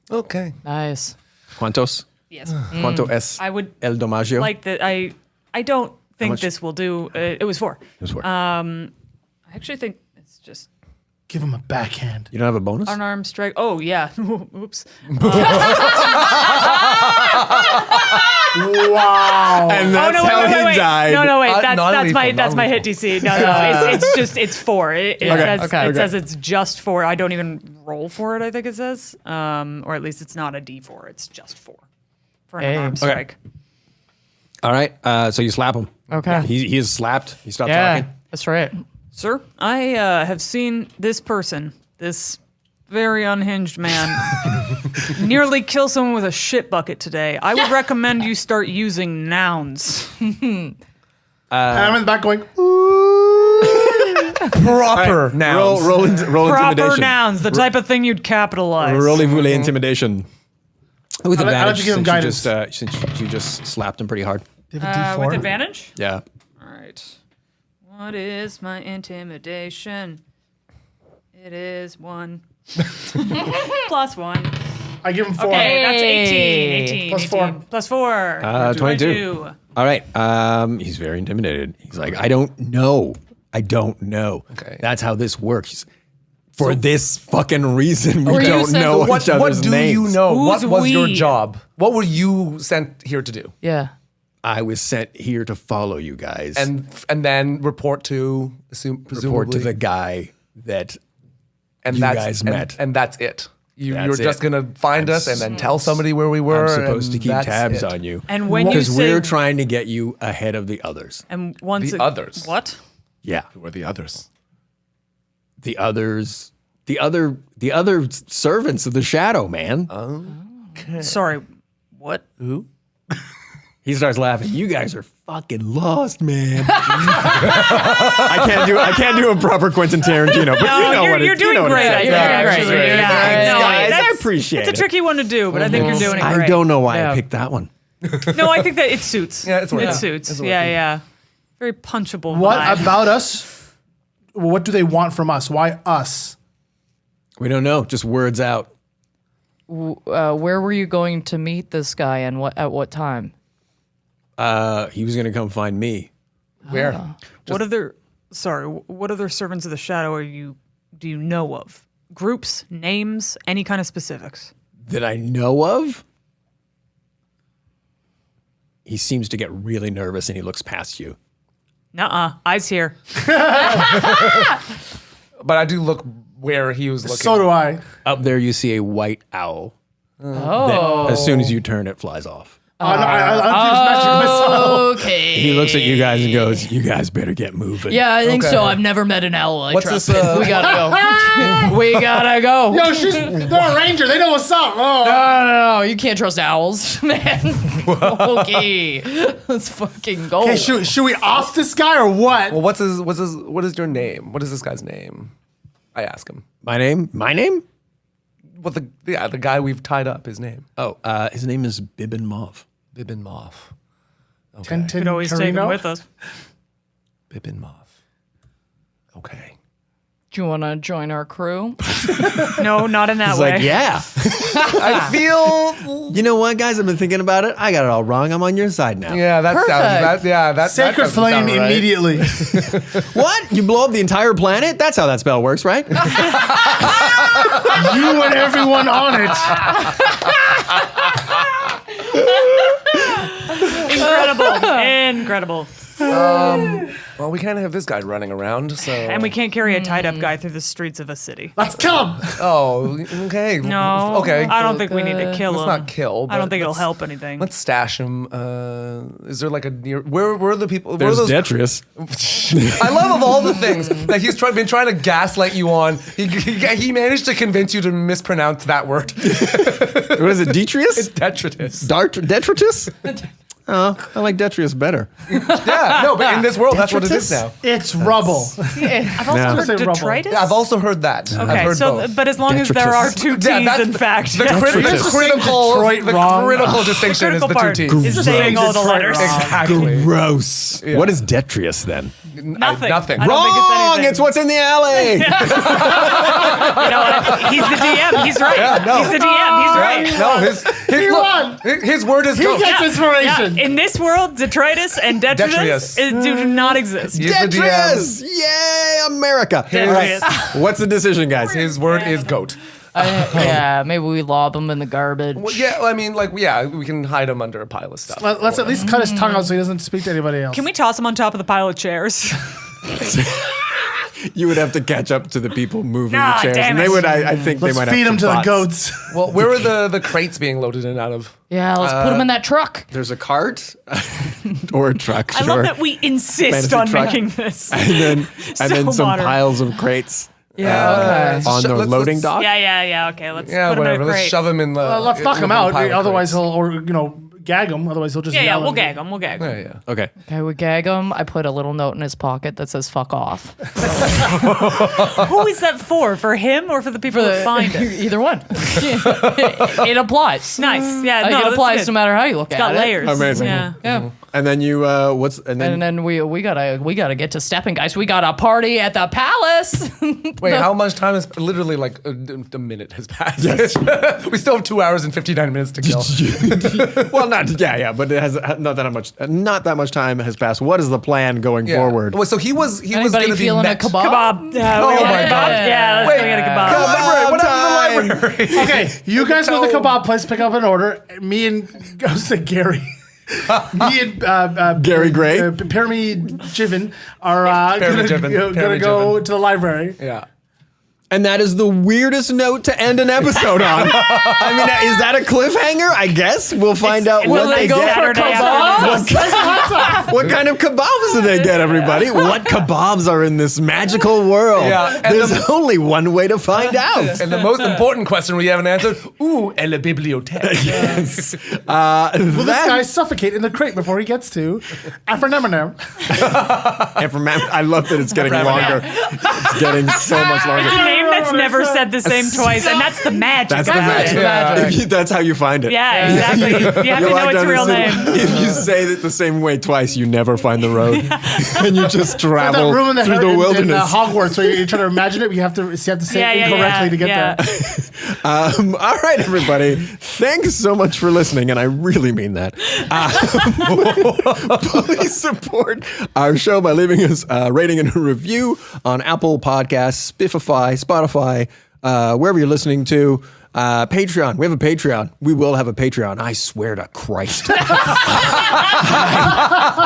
Okay. Nice. ¿Cuántos? Yes. ¿Cuánto es I would el domaggio? like that. I don't think much? this will do. It was 4. It was 4. I actually think it's just Give him a backhand. you don't have a bonus? unarmed strike. Oh yeah. Oops. Wow. And Oh that's no! how Wait! he died. No! Wait! That's non-lethal, my hit DC. No. It's 4. It says Okay. it says it's just 4. I don't even roll for it. I think it says, or at least it's not a D4. It's just 4 for an Hey. unarmed Okay. strike. All right. So you slap him. Okay. He is slapped. He stopped Yeah, talking. that's right. Sir, I have seen this person, this very unhinged man, nearly kill someone with a shit bucket today. I would recommend you start using nouns. And I'm in the back going, ooh. Proper nouns. Roll Proper intimidation. nouns, the type of thing you'd capitalize. Rollez-vous les intimidation. With I like advantage, to give him since you just slapped him pretty hard. Do you have a With D4? advantage? Yeah. All right. What is my intimidation? It is 1. Plus 1. I give him 4. Okay, that's 18. Hey. 18. Plus 18. 4. Plus 4. 22. All right. He's very intimidated. He's like, I don't know. Okay. That's how this works. For this fucking reason, we Or you don't said- know So each other's What do names. you know? Who's What was your we? job? What were you sent here to do? Yeah. I was sent here to follow you guys And then report to presumably report to the guy that and you that's, guys and- met. and that's it. You're That's just it. gonna find us and then tell somebody where we were. I'm supposed to and keep that's tabs it. on you. And when you because say we're trying to get you ahead of the others. and once The others. What? Yeah. Who are the others? The others, the other servants of the shadow, man. Sorry. What? He starts laughing. You guys are fucking lost, man. I can't do a proper Quentin Tarantino, but No, you know what you're it- you doing know what great. it I is. think, Yeah, actually. great. Yeah. Thanks, No, guys. that's- I appreciate It's a it. tricky one to do, but I think you're doing it I great. don't know why Yeah. I picked that one. No, I think that it suits. Yeah, it's working. It suits. It's Yeah, working. yeah. Very punchable. What vibe. about us? What do they want from us? Why us? We don't know. Just words out. Where were you going to meet this guy and at what time? He was gonna come find me. Where? What other? Sorry. What other servants of the shadow do you know of? Groups, names, any kind of specifics? That I know of. He seems to get really nervous and he looks past you. Nuh-uh. Eyes here. But I do look where he was looking. So do I. Up there, you see a white owl. Oh. As soon as you turn, it flies off. I use magic myself. Okay. He looks at you guys and goes, "You guys better get moving." Yeah, I think Okay. so. I've never met an owl. I What's trust this, it. We gotta go. We gotta go. Yo, they're a ranger. They know what's up. Oh. No. You can't trust owls, man. Okay. Let's fucking go. Okay, should we off this guy or what? Well, what is your name? What is this guy's name? I ask him. My name? Well, the guy we've tied up, his name. Oh, his name is Bibbin Mauve. Bibbin Mauve. Tintin Could always take him Carino? with us. Bibbin Mauve. Okay. Do you want to join our crew? No, not in that He's way. like, "Yeah." I feel. You know what, guys? I've been thinking about it. I got it all wrong. I'm on your side now. Yeah, that sounds. Perfect. That Sacred doesn't flame sound right. immediately. What? You blow up the entire planet? That's how that spell works, right? You and everyone on it. Incredible. Well, we can't have this guy running around, so. And we can't carry a tied up guy through the streets of a city. Let's kill him. Oh, okay. No. Okay. I don't think we need to kill Let's him. not kill. I don't but think it'll let's- help anything. Let's stash him. Is there like a near? Where are the people? Where are There's those? Detrius. I love of all the things that he's been trying to gaslight you on. He managed to convince you to mispronounce that word. What is it, Detrius? Detritus. Detritus? Oh, I like Detrius better. Yeah, no, but in this world, that's what it is now. It's rubble. I've also Yeah. heard Say rubble. detritus. Yeah, I've also heard that. I've Okay, heard so both. but as long as there are two T's, Yeah, that's in fact, the Detritus. critical distinction is critical the two part T's. is saying all the Detroit letters. wrong. Exactly. Gross. What is Detrius then? Nothing. Nothing. I don't think it's Wrong! anything. It's what's in the alley. You know what? He's the DM. He's right. Yeah, no. He's the DM. He's right. No, He look, won. his word is He go. gets inspiration. Yeah, in this world, detritus and detritus Detritus. do not exist. He's the DM. Detrius! Yay, America. All right. What's the decision, guys? His word is goat. Yeah, maybe we lob them in the garbage. Well, yeah, I mean, like, yeah, we can hide him under a pile of stuff. Let's at least cut his tongue out so he doesn't speak to anybody else. Can we toss him on top of the pile of chairs? You would have to catch up to the people moving Ah, the chairs. damn And they it. would, I think Let's they might feed have him to the bots. goats. Well, where are the crates being loaded in out of? Yeah, let's put them in that truck. There's a cart or a truck, I sure. love that we insist Fantasy on truck. making this. And then some modern. piles of crates Yeah, okay. on the let's- loading let's- dock. Yeah. Okay, let's Yeah, put him in whatever. a Let's crate. shove him in the. Let's knock him in the out. pile of Otherwise, crates. he'll gag him. Otherwise, he'll just Yeah, yell we'll and- gag him. We'll gag him. Yeah. Okay. Okay, we gag him. I put a little note in his pocket that says "fuck off." Who is that for? For him or for the people that find it? Either one. It applies. Nice. Yeah, Like, no, it that's applies good. no matter how you look It's at got it. layers. Amazing. Yeah. Yeah. And then you and And then we gotta get to stepping, guys. We got a party at the palace. Wait, how much time is literally like a minute has passed? We still have 2 hours and 59 minutes to kill. well, but it has not that much time has passed. What is the plan going forward? Well, so he was going Anybody to be feeling met. a kebab? Kebab. Yeah, Oh we my gotta God. kebab. Yeah, let's Wait, go get a kebab. The library. What happened to the Time. library? Okay, you guys go to the kebab place, pick up an order. Me and I was like Gary. Me and Gary Gray? Pyramid Jiven are Pyramid Jiven. gonna Pyramid go Jiven. to the library. Yeah. And that is the weirdest note to end an episode on. I mean, is that a cliffhanger? I guess we'll find out it's what a they go get. for kebabs? What kind of kebabs do they get, everybody? What kebabs are in this magical world? Yeah, and There's only one way to find out. And the most important question we haven't answered: Ooh, and la bibliothèque. Yes. Will this guy suffocate in the crate before he gets to Aphroneminem? I love that it's getting longer. It's getting so much It's a longer. name that's never said the same twice, and that's the magic. That's the of it. magic. Yeah. If you- that's how you find it. Yeah, exactly. You have You to know walk its down the real city- name. If you say it the same way twice, you never find the road, and you just That travel room in the, through the in wilderness. Hogwarts where you try to imagine it, but you have to say it incorrectly to get there. All right, everybody. Thanks so much for listening, and I really mean that. Please support our show by leaving us a rating and a review on Apple Podcasts, Spiffify, Spotify, wherever you're listening to. Patreon. We have a Patreon. We will have a Patreon. I swear to Christ.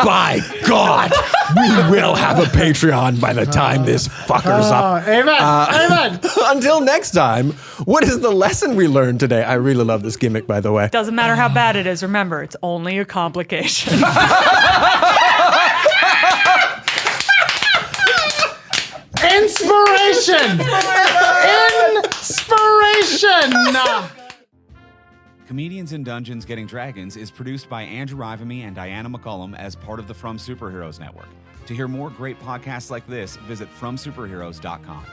By God, we will have a Patreon by the time this fucker's up. Amen. Amen. Until next time, what is the lesson we learned today? I really love this gimmick, by the way. Doesn't matter how bad it is. Remember, it's only a complication. Inspiration. Inspiration. Comedians in Dungeons Getting Dragons is produced by Andrew Rivamy and Diana McCullum as part of the From Superheroes Network. To hear more great podcasts like this, visit FromSuperheroes.com.